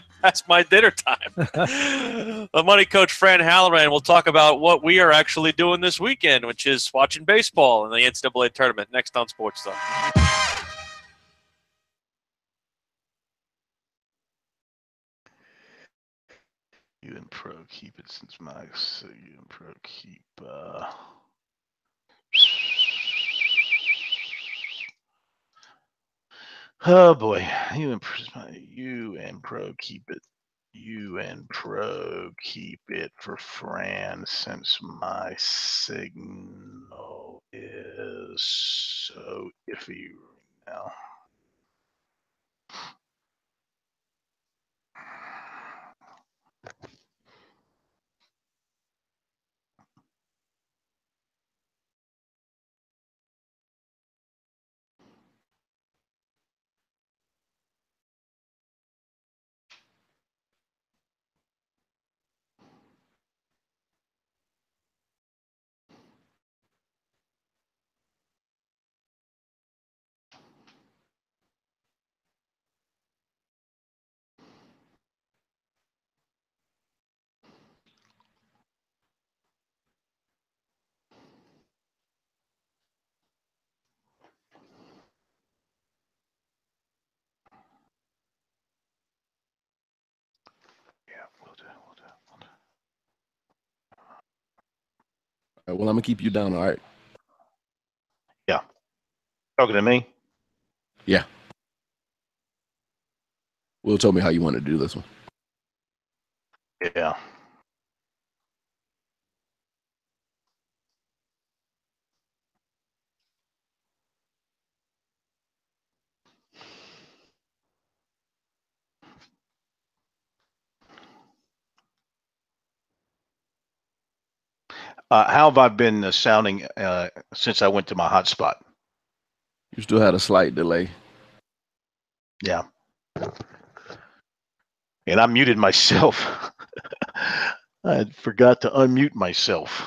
dinner time. The Money Coach Fran Halloran will talk about what we are actually doing this weekend, which is watching baseball in the NCAA tournament. Next on Sports Talk. You and Pro keep it since my you and Pro keep. Oh boy, you and Pro keep it. You and Pro keep it for Fran since my signal is so iffy right now. Well, I'm gonna keep you down. All right. Yeah. Talking to me. Yeah. Will told me how you wanted to do this one. Yeah. How have I been sounding since I went to my hotspot? You still had a slight delay. Yeah. And I muted myself. I forgot to unmute myself.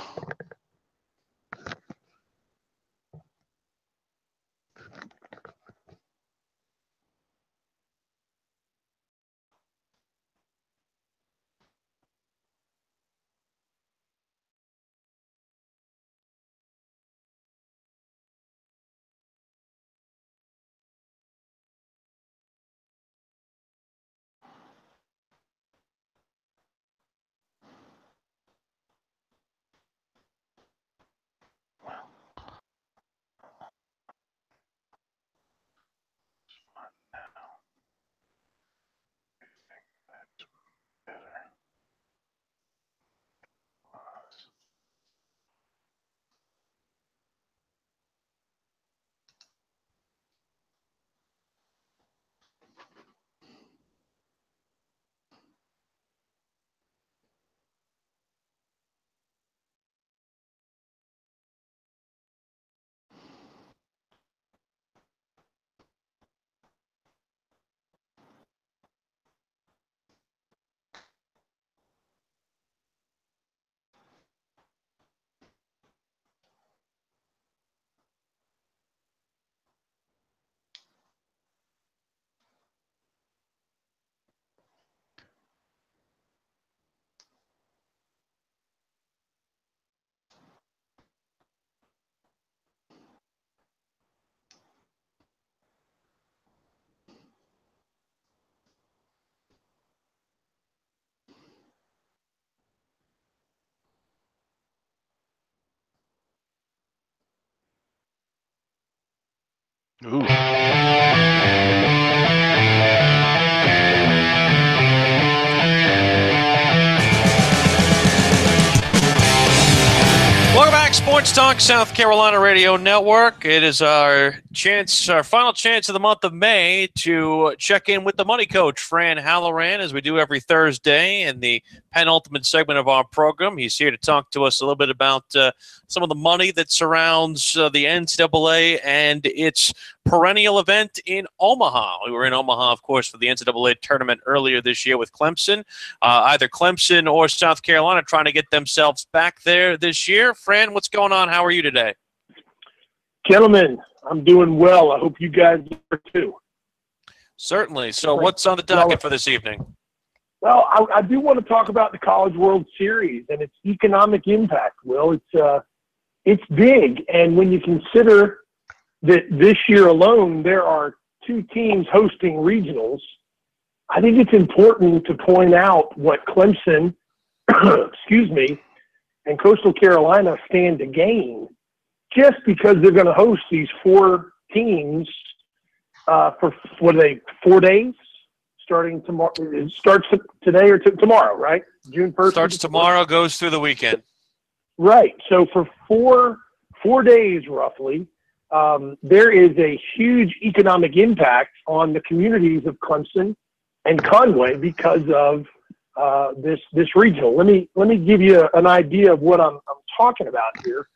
Ooh. Welcome back, Sports Talk, South Carolina Radio Network. It is our final chance of the month of May to check in with the money coach, Fran Halloran, as we do every Thursday in the penultimate segment of our program. He's here to talk to us a little bit about some of the money that surrounds the NCAA and its perennial event in Omaha. We were in Omaha, of course, for the NCAA tournament earlier this year with Clemson. Either Clemson or South Carolina trying to get themselves back there this year. Fran, what's going on? How are you today? Gentlemen, I'm doing well. I hope you guys are too. Certainly. So what's on the docket for this evening? Well, I do want to talk about the College World Series and its economic impact, Will. It's big, and when you consider that this year alone there are 2 teams hosting regionals, I think it's important to point out what Clemson, and Coastal Carolina stand to gain just because they're going to host these 4 teams for, 4 days? Starting tomorrow, it starts today or tomorrow, right? June 1st. Starts tomorrow, goes through the weekend. Right. So for four days, roughly, there is a huge economic impact on the communities of Clemson and Conway because of this regional. Let me give you an idea of what I'm talking about here.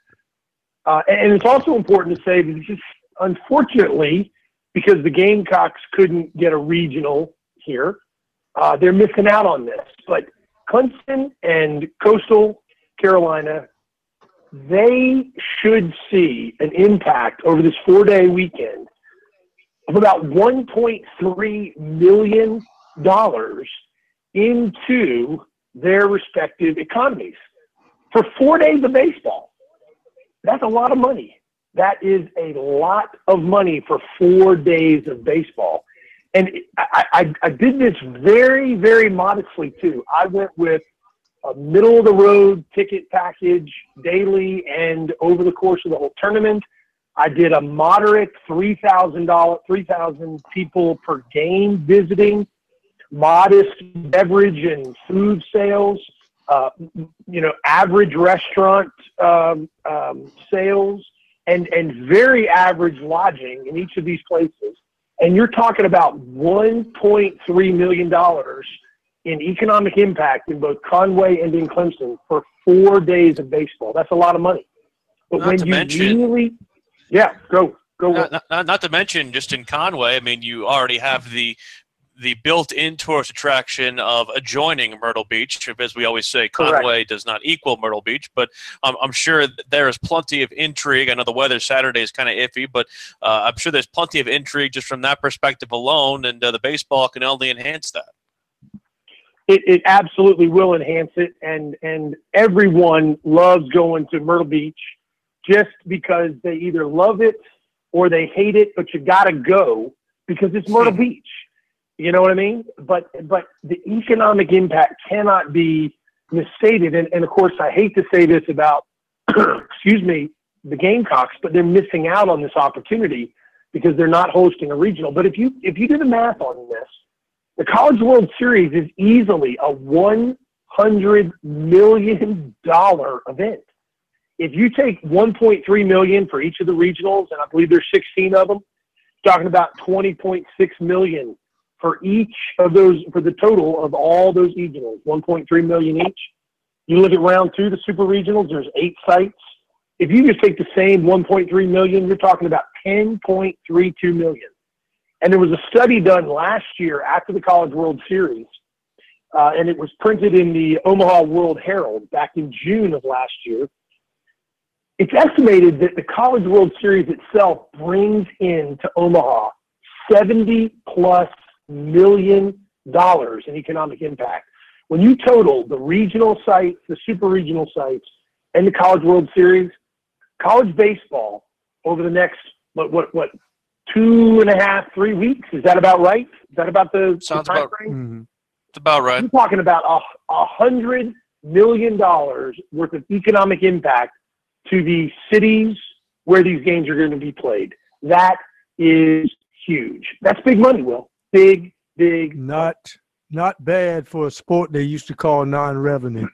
And it's also important to say that it's just, unfortunately, because the Gamecocks couldn't get a regional here, they're missing out on this. But Clemson and Coastal Carolina, they should see an impact over this 4-day weekend of about $1.3 million into their respective economies for 4 days of baseball. That's a lot of money. That is a lot of money for 4 days of baseball. And I did this very, very modestly, too. I went with a middle of the road ticket package daily and over the course of the whole tournament. I did a moderate $3,000 people per game visiting, modest beverage and food sales, average restaurant sales, and very average lodging in each of these places. And you're talking about $1.3 million in economic impact in both Conway and in Clemson for 4 days of baseball. That's a lot of money. But Not when to you mention- really, go. Not to mention, just in Conway, I mean, you already have the built-in tourist attraction of adjoining Myrtle Beach. As we always say, Conway does not equal Myrtle Beach, but I'm sure there is plenty of intrigue. I know the weather Saturday is kind of iffy, but I'm sure there's plenty of intrigue just from that perspective alone, and the baseball can only enhance that. It absolutely will enhance it, and everyone loves going to Myrtle Beach just because they either love it or they hate it, but you got to go because it's Myrtle Beach. You know what I mean? But the economic impact cannot be misstated. And of course, I hate to say this about, excuse me, the Gamecocks, but they're missing out on this opportunity because they're not hosting a regional. But if you do the math on this, the College World Series is easily a $100 million event. If you take $1.3 million for each of the regionals, and I believe there's 16 of them, talking about $20.6 million for each of those, for the total of all those regionals, $1.3 million each. You look at round two, the super regionals, there's 8 sites. If you just take the same $1.3 million, you're talking about $10.32 million. And there was a study done last year after the College World Series, and it was printed in the Omaha World Herald back in June of last year. It's estimated that the College World Series itself brings into Omaha $70+ million in economic impact. When you total the regional sites, the super regional sites, and the College World Series, college baseball over the next, what 2.5, 3 weeks, is that about right? Is that about the time frame? It's about right. You're talking about $100 million worth of economic impact to the cities where these games are going to be played. That is huge. That's big money, Will. Big. Not bad for a sport they used to call non-revenue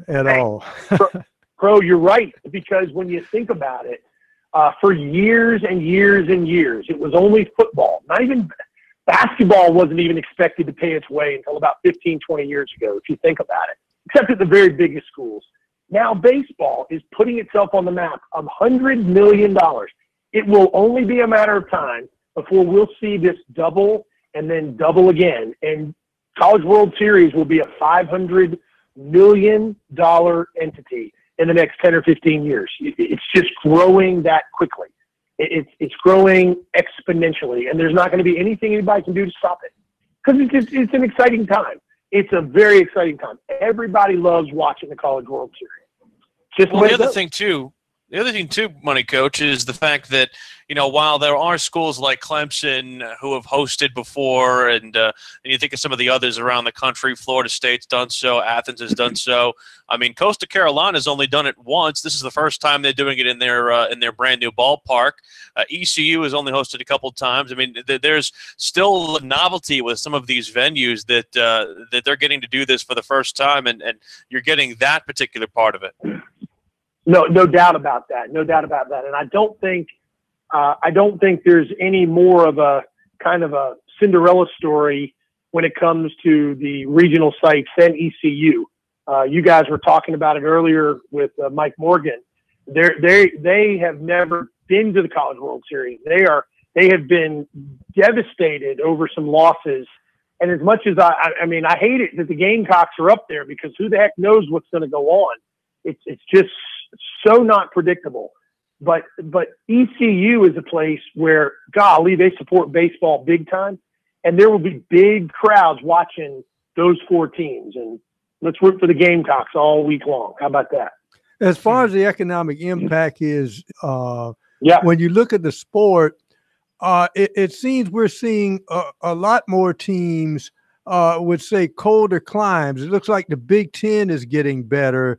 at all. Bro, you're right, because when you think about it, for years and years and years, it was only football. Not even basketball wasn't even expected to pay its way until about 15, 20 years ago, if you think about it, except at the very biggest schools. Now baseball is putting itself on the map of $100 million. It will only be a matter of time before we'll see this double and then double again. And College World Series will be a $500 million entity in the next 10 or 15 years. It's just growing that quickly. It's growing exponentially, and there's not going to be anything anybody can do to stop it, because it's an exciting time. It's a very exciting time. Everybody loves watching the College World Series. Well, the other thing too, Money Coach, is the fact that, while there are schools like Clemson who have hosted before, and you think of some of the others around the country, Florida State's done so, Athens has done so. I mean, Coastal Carolina's only done it once. This is the first time they're doing it in their brand new ballpark. ECU has only hosted a couple times. I mean, there's still a novelty with some of these venues that they're getting to do this for the first time, and you're getting that particular part of it. No doubt about that. No doubt about that. And I don't think there's any more of a kind of a Cinderella story when it comes to the regional sites than ECU. You guys were talking about it earlier with Mike Morgan. They have never been to the College World Series. They have been devastated over some losses. And as much as I mean, I hate it that the Gamecocks are up there, because who the heck knows what's going to go on. It's just so not predictable. But ECU is a place where, golly, they support baseball big time, and there will be big crowds watching those 4 teams. And let's root for the Gamecocks all week long. How about that? As far as the economic impact is, when you look at the sport, it seems we're seeing a lot more teams with, say, colder climes. It looks like the Big Ten is getting better.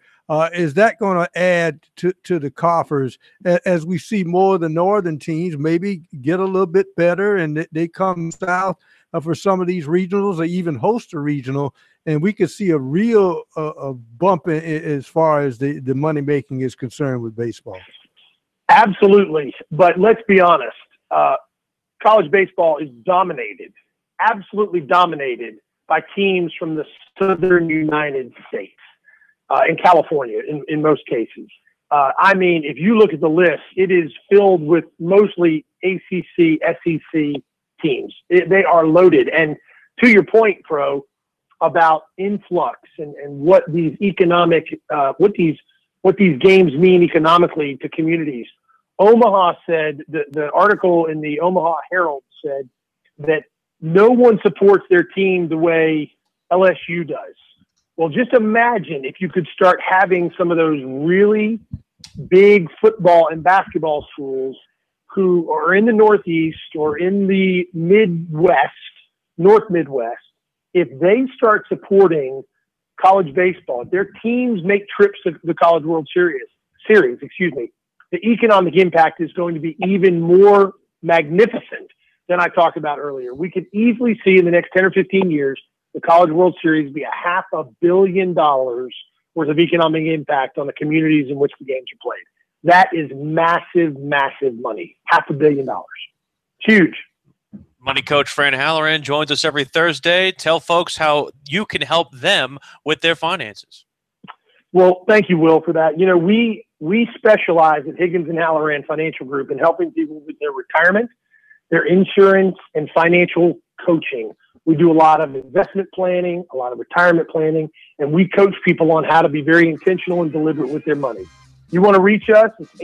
Is that going to add to the coffers as we see more of the northern teams maybe get a little bit better and they come south for some of these regionals or even host a regional, and we could see a real bump as far as the money making is concerned with baseball? Absolutely. But let's be honest. College baseball is dominated, absolutely dominated by teams from the southern United States, in California in most cases. I mean, if you look at the list, it is filled with mostly ACC, SEC teams. They are loaded. And to your point, Pro, about influx and what these economic, what these games mean economically to communities. Omaha said, the article in the Omaha Herald said that no one supports their team the way LSU does. Well, just imagine if you could start having some of those really big football and basketball schools who are in the Northeast or in the Midwest, North Midwest, if they start supporting college baseball, if their teams make trips to the College World Series, the economic impact is going to be even more magnificent than I talked about earlier. We could easily see in the next 10 or 15 years the College World Series be $500 million worth of economic impact on the communities in which the games are played. That is massive, massive money. $500 million. Huge. Money coach Fran Halloran joins us every Thursday. Tell folks how you can help them with their finances. Well, thank you, Will, for that. You know, we specialize at Higgins and Halloran Financial Group in helping people with their retirement, their insurance, and financial coaching. We do a lot of investment planning, a lot of retirement planning, and we coach people on how to be very intentional and deliberate with their money. You want to reach us? It's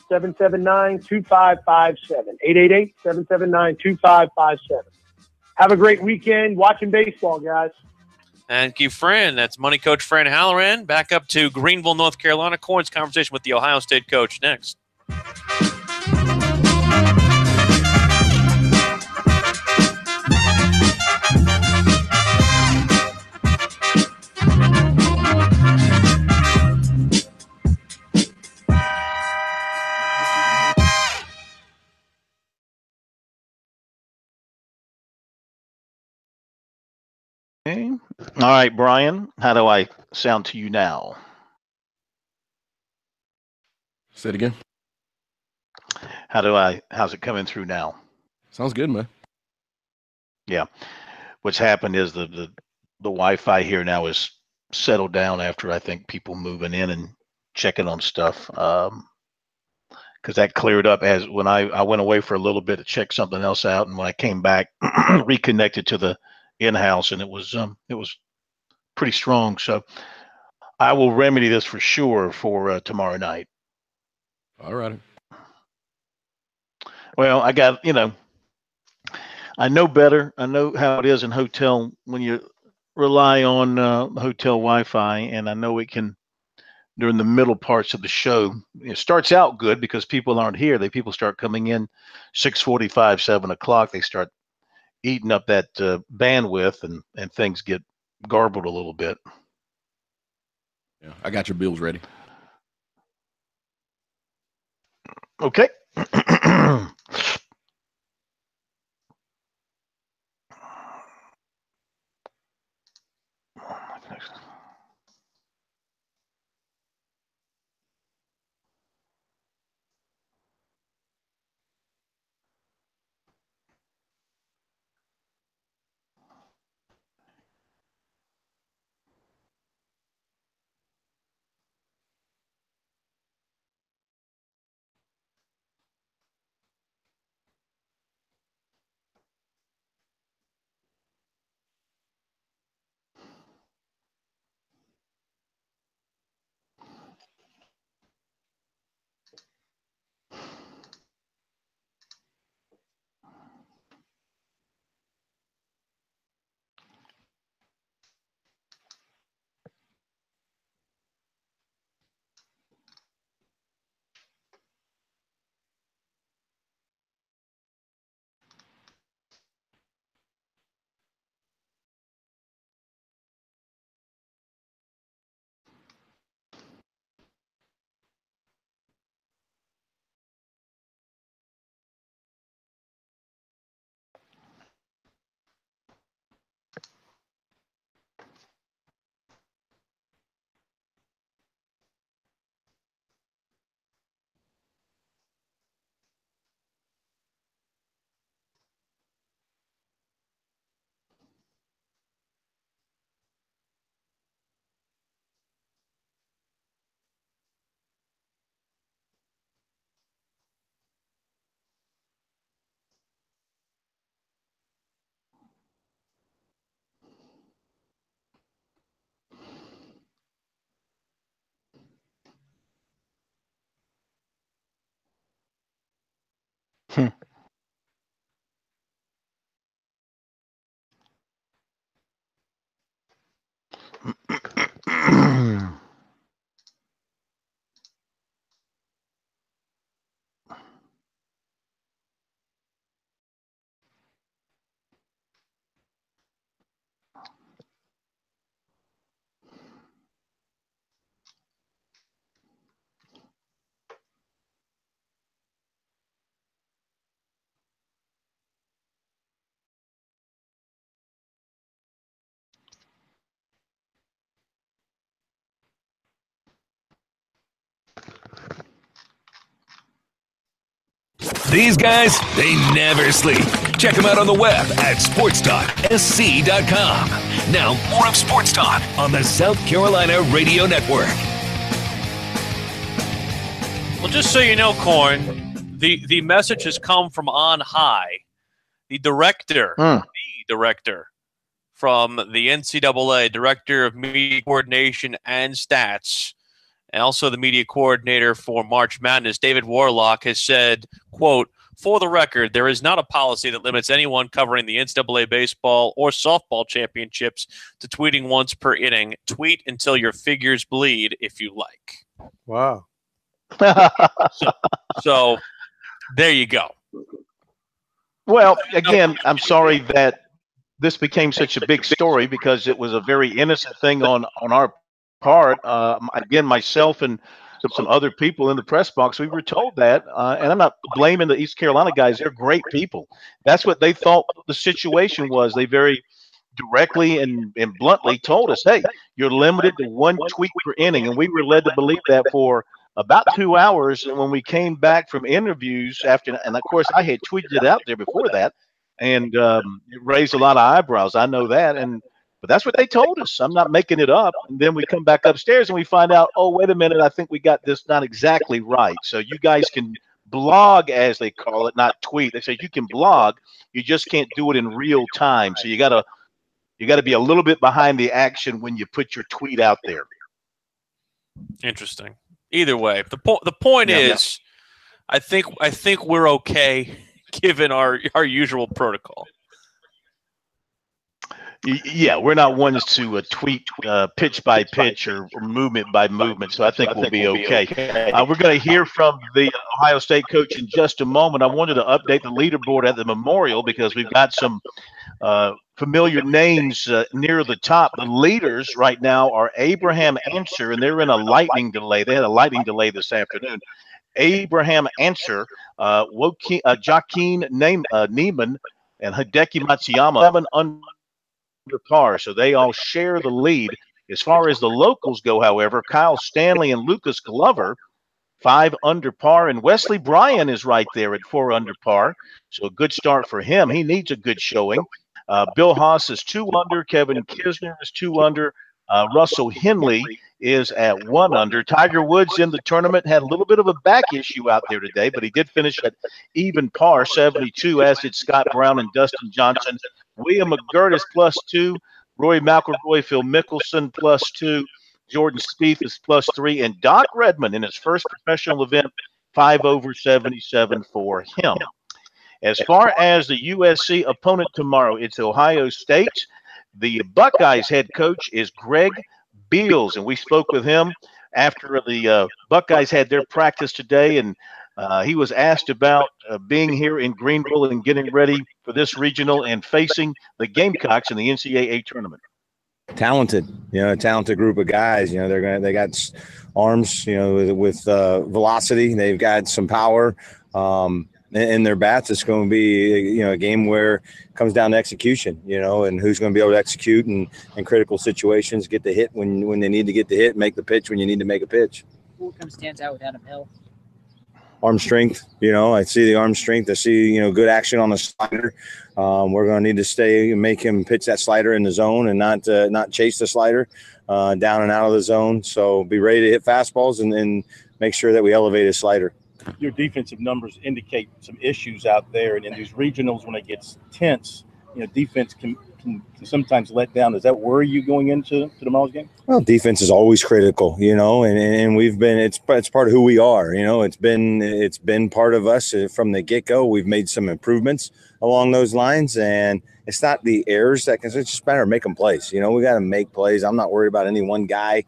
888-779-2557. 888-779-2557. Have a great weekend watching baseball, guys. Thank you, Fran. That's Money Coach Fran Halloran. Back up to Greenville, North Carolina. Corn's conversation with the Ohio State coach next. Okay. All right, Brian, how do I sound to you now? Say it again. How's it coming through now? Sounds good, man. Yeah. What's happened is the Wi-Fi here now is settled down after I think people moving in and checking on stuff. Because that cleared up as when I went away for a little bit to check something else out, and when I came back, reconnected to the in-house, and it was pretty strong. So I will remedy this for sure for tomorrow night. All right. Well, I got, I know better. I know how it is in hotel when you rely on hotel Wi-Fi, and I know it can, during the middle parts of the show, it starts out good because people aren't here. People start coming in 6:45, 7 o'clock. They start eating up that bandwidth, and things get garbled a little bit. Yeah, I got your bills ready. Okay. These guys, they never sleep. Check them out on the web at SportsTalkSC.com. Now, more of Sports Talk on the South Carolina Radio Network. Well, just so you know, Corn, the message has come from on high. The director from the NCAA, Director of Media Coordination and Stats, and also the media coordinator for March Madness, David Warlock, has said, quote, "For the record, there is not a policy that limits anyone covering the NCAA baseball or softball championships to tweeting once per inning. Tweet until your figures bleed if you like." Wow. So there you go. Well, again, I'm sorry that this became such a big story because it was a very innocent thing on our part. Again, myself and some other people in the press box, we were told that, and I'm not blaming the East Carolina guys. They're great people. That's what they thought the situation was. They very directly and bluntly told us, hey, you're limited to one tweet per inning, and we were led to believe that for about 2 hours. And when we came back from interviews after, and of course I had tweeted it out there before that, and it raised a lot of eyebrows. I know that, but that's what they told us. I'm not making it up. And then we come back upstairs and we find out, oh, wait a minute, I think we got this not exactly right. So you guys can blog, as they call it, not tweet. They say you can blog, you just can't do it in real time. So you gotta be a little bit behind the action when you put your tweet out there. Interesting. Either way, the point is, I think we're okay given our usual protocol. Yeah, we're not ones to tweet pitch by pitch or movement by movement, so I think we'll be okay. We're going to hear from the Ohio State coach in just a moment. I wanted to update the leaderboard at the Memorial because we've got some familiar names near the top. The leaders right now are Abraham Answer, and they're in a lightning delay. They had a lightning delay this afternoon. Abraham Answer, Joaquin Neiman, and Hideki Matsuyama, 7 under par, so they all share the lead. As far as the locals go, however, Kyle Stanley and Lucas Glover, 5 under par, and Wesley Bryan is right there at 4 under par, so a good start for him. He needs a good showing. Bill Haas is 2 under, Kevin Kisner is 2 under, Russell Henley is at 1 under. Tiger Woods in the tournament had a little bit of a back issue out there today, but he did finish at even par, 72, as did Scott Brown and Dustin Johnson. William McGirt is +2, Rory McIlroy, Phil Mickelson +2, Jordan Spieth is +3, and Doc Redman in his first professional event, 5 over 77 for him. As far as the USC opponent tomorrow, it's Ohio State. The Buckeyes head coach is Greg Beals, and we spoke with him after the Buckeyes had their practice today, and he was asked about being here in Greenville and getting ready for this regional and facing the Gamecocks in the NCAA tournament. Talented group of guys. They got arms, with velocity. They've got some power in their bats. It's going to be, a game where it comes down to execution, and who's going to be able to execute in critical situations, get the hit when they need to get the hit, make the pitch when you need to make a pitch. Who stands out with Adam Hill? Arm strength, I see the arm strength. I see, good action on the slider. We're going to need to make him pitch that slider in the zone and not chase the slider down and out of the zone. So be ready to hit fastballs and make sure that we elevate his slider. Your defensive numbers indicate some issues out there, and in these regionals, when it gets tense, defense can sometimes let down. Does that worry you going into tomorrow's game? Well, defense is always critical, and we've been. It's part of who we are. It's been part of us from the get-go. We've made some improvements along those lines, and it's not the errors it's just better make them plays. We got to make plays. I'm not worried about any one guy,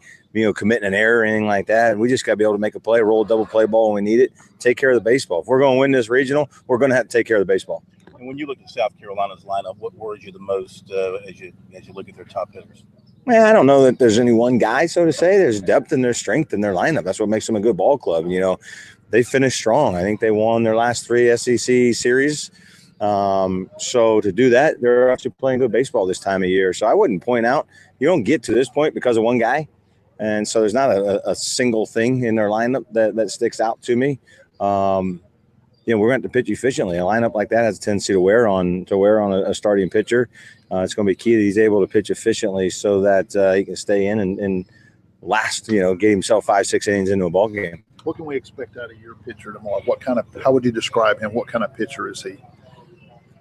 committing an error or anything like that. We just got to be able to make a play, roll a double play ball when we need it, take care of the baseball. If we're going to win this regional, we're going to have to take care of the baseball. And when you look at South Carolina's lineup, what worries you the most as you look at their top hitters? Man, I don't know that there's any one guy, so to say. There's depth and there's strength in their lineup. That's what makes them a good ball club. They finished strong. I think they won their last 3 SEC series. So to do that, they're actually playing good baseball this time of year. So I wouldn't point out, you don't get to this point because of one guy. And so there's not a single thing in their lineup that sticks out to me. we're going to pitch efficiently. A lineup like that has a tendency to wear on a starting pitcher. It's going to be key that he's able to pitch efficiently so that he can stay in and last, get himself 5-6 innings into a ball game. What can we expect out of your pitcher tomorrow? How would you describe him? What kind of pitcher is he?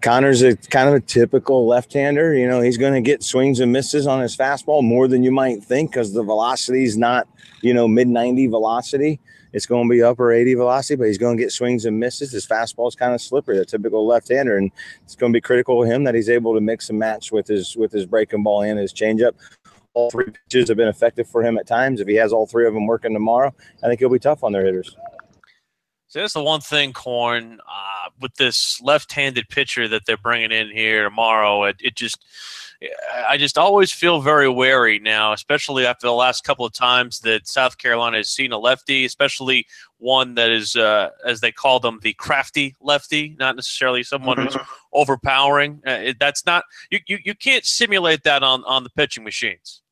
Connor's kind of a typical left-hander. He's going to get swings and misses on his fastball more than you might think because the velocity is not, mid-90 velocity. It's going to be upper 80 velocity, but he's going to get swings and misses. His fastball is kind of slippery, a typical left-hander, and it's going to be critical of him that he's able to mix and match with his breaking ball and his changeup. All three pitches have been effective for him at times. If he has all three of them working tomorrow, I think he'll be tough on their hitters. So that's the one thing, Corn, with this left-handed pitcher that they're bringing in here tomorrow. I just always feel very wary now, especially after the last couple of times that South Carolina has seen a lefty, especially one that is, as they call them, the crafty lefty, not necessarily someone who's overpowering. That's not you can't simulate that on the pitching machines.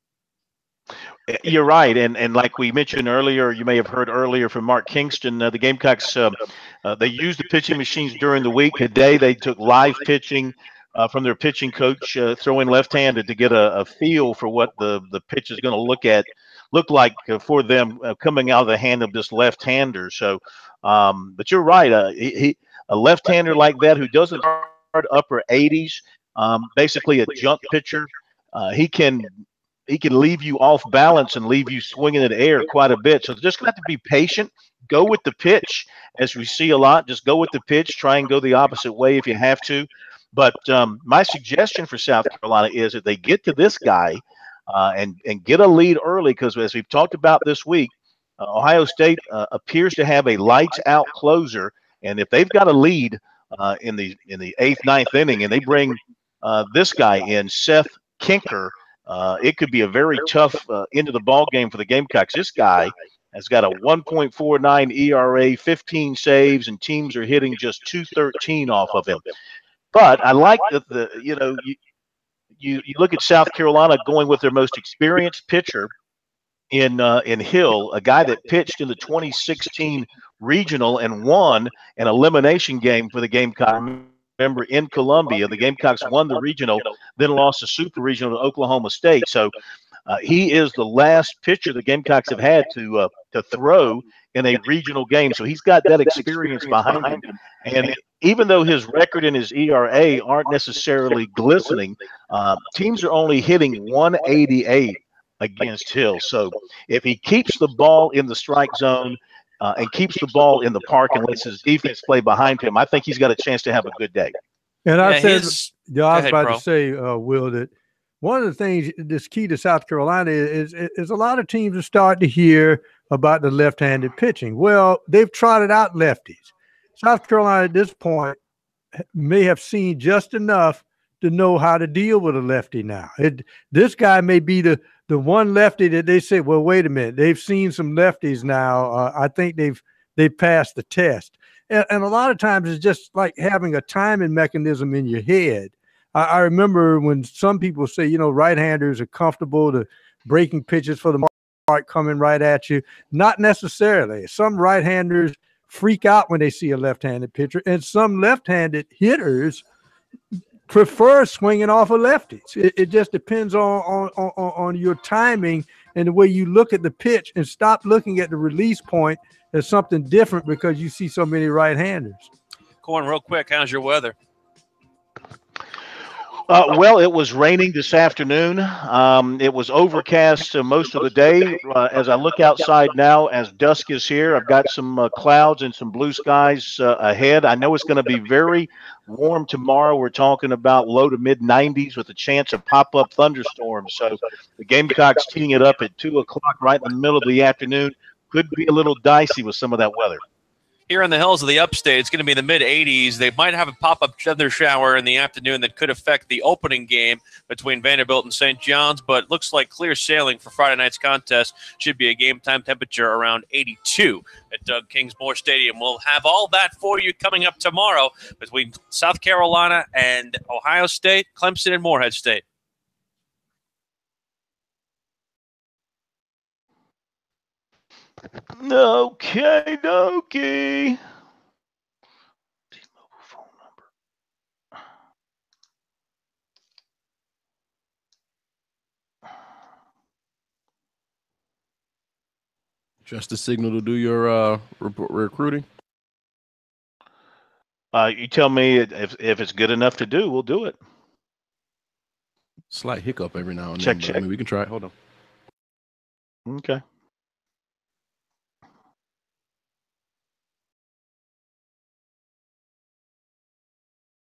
You're right, and like we mentioned earlier, you may have heard earlier from Mark Kingston, the Gamecocks, they used the pitching machines during the week. Today they took live pitching from their pitching coach, throwing left-handed to get a feel for what the pitch is going to look like for them coming out of the hand of this left-hander. So, but you're right, a left-hander like that who doesn't hard upper 80s, basically a junk pitcher, he can leave you off balance and leave you swinging in the air quite a bit. So just have to be patient. Go with the pitch, as we see a lot. Just go with the pitch. Try and go the opposite way if you have to. But my suggestion for South Carolina is that they get to this guy and get a lead early, because as we've talked about this week, Ohio State appears to have a lights-out closer, and if they've got a lead in the 8th, 9th inning, and they bring this guy in, Seth Kinker, it could be a very tough end of the ball game for the Gamecocks. This guy has got a 1.49 ERA, 15 saves, and teams are hitting just 213 off of him. But I like that you look at South Carolina going with their most experienced pitcher in Hill, a guy that pitched in the 2016 regional and won an elimination game for the Gamecocks. Remember, in Columbia, the Gamecocks won the regional, then lost the super regional to Oklahoma State. So he is the last pitcher the Gamecocks have had to throw in a regional game. So he's got that experience behind him. And even though his record and his ERA aren't necessarily glistening, teams are only hitting 188 against Hill. So if he keeps the ball in the strike zone, and keeps the ball in the park and lets his defense play behind him, I think he's got a chance to have a good day. And I was about to say, Will, that one of the things that's key to South Carolina is a lot of teams are starting to hear about the left-handed pitching. Well, they've trotted out lefties. South Carolina at this point may have seen just enough to know how to deal with a lefty now. This guy may be the one lefty that they say, well, wait a minute, they've seen some lefties now. I think they've passed the test. And a lot of times it's just like having a timing mechanism in your head. I remember when some people say, right-handers are comfortable to breaking pitches for the mark coming right at you. Not necessarily. Some right-handers freak out when they see a left-handed pitcher, and some left-handed hitters prefer swinging off of lefties. It just depends on your timing and the way you look at the pitch, and stop looking at the release point as something different because you see so many right-handers. Corn, real quick, how's your weather? Well, it was raining this afternoon. It was overcast most of the day. As I look outside now, as dusk is here, I've got some clouds and some blue skies ahead. I know it's going to be very warm tomorrow. We're talking about low to mid 90s with a chance of pop-up thunderstorms. So the Gamecocks teeing it up at 2 o'clock right in the middle of the afternoon could be a little dicey with some of that weather. Here in the hills of the upstate, it's going to be in the mid-80s. They might have a pop-up thunder shower in the afternoon that could affect the opening game between Vanderbilt and St. John's, but it looks like clear sailing for Friday night's contest. Should be a game-time temperature around 82 at Doug Kingsmore Stadium. We'll have all that for you coming up tomorrow between South Carolina and Ohio State, Clemson, and Morehead State. Okay, dokie. Just a signal to do your recruiting. You tell me if it's good enough to do, we'll do it. Slight hiccup every now and Check, then, but check. I mean, we can try it. Hold on. Okay.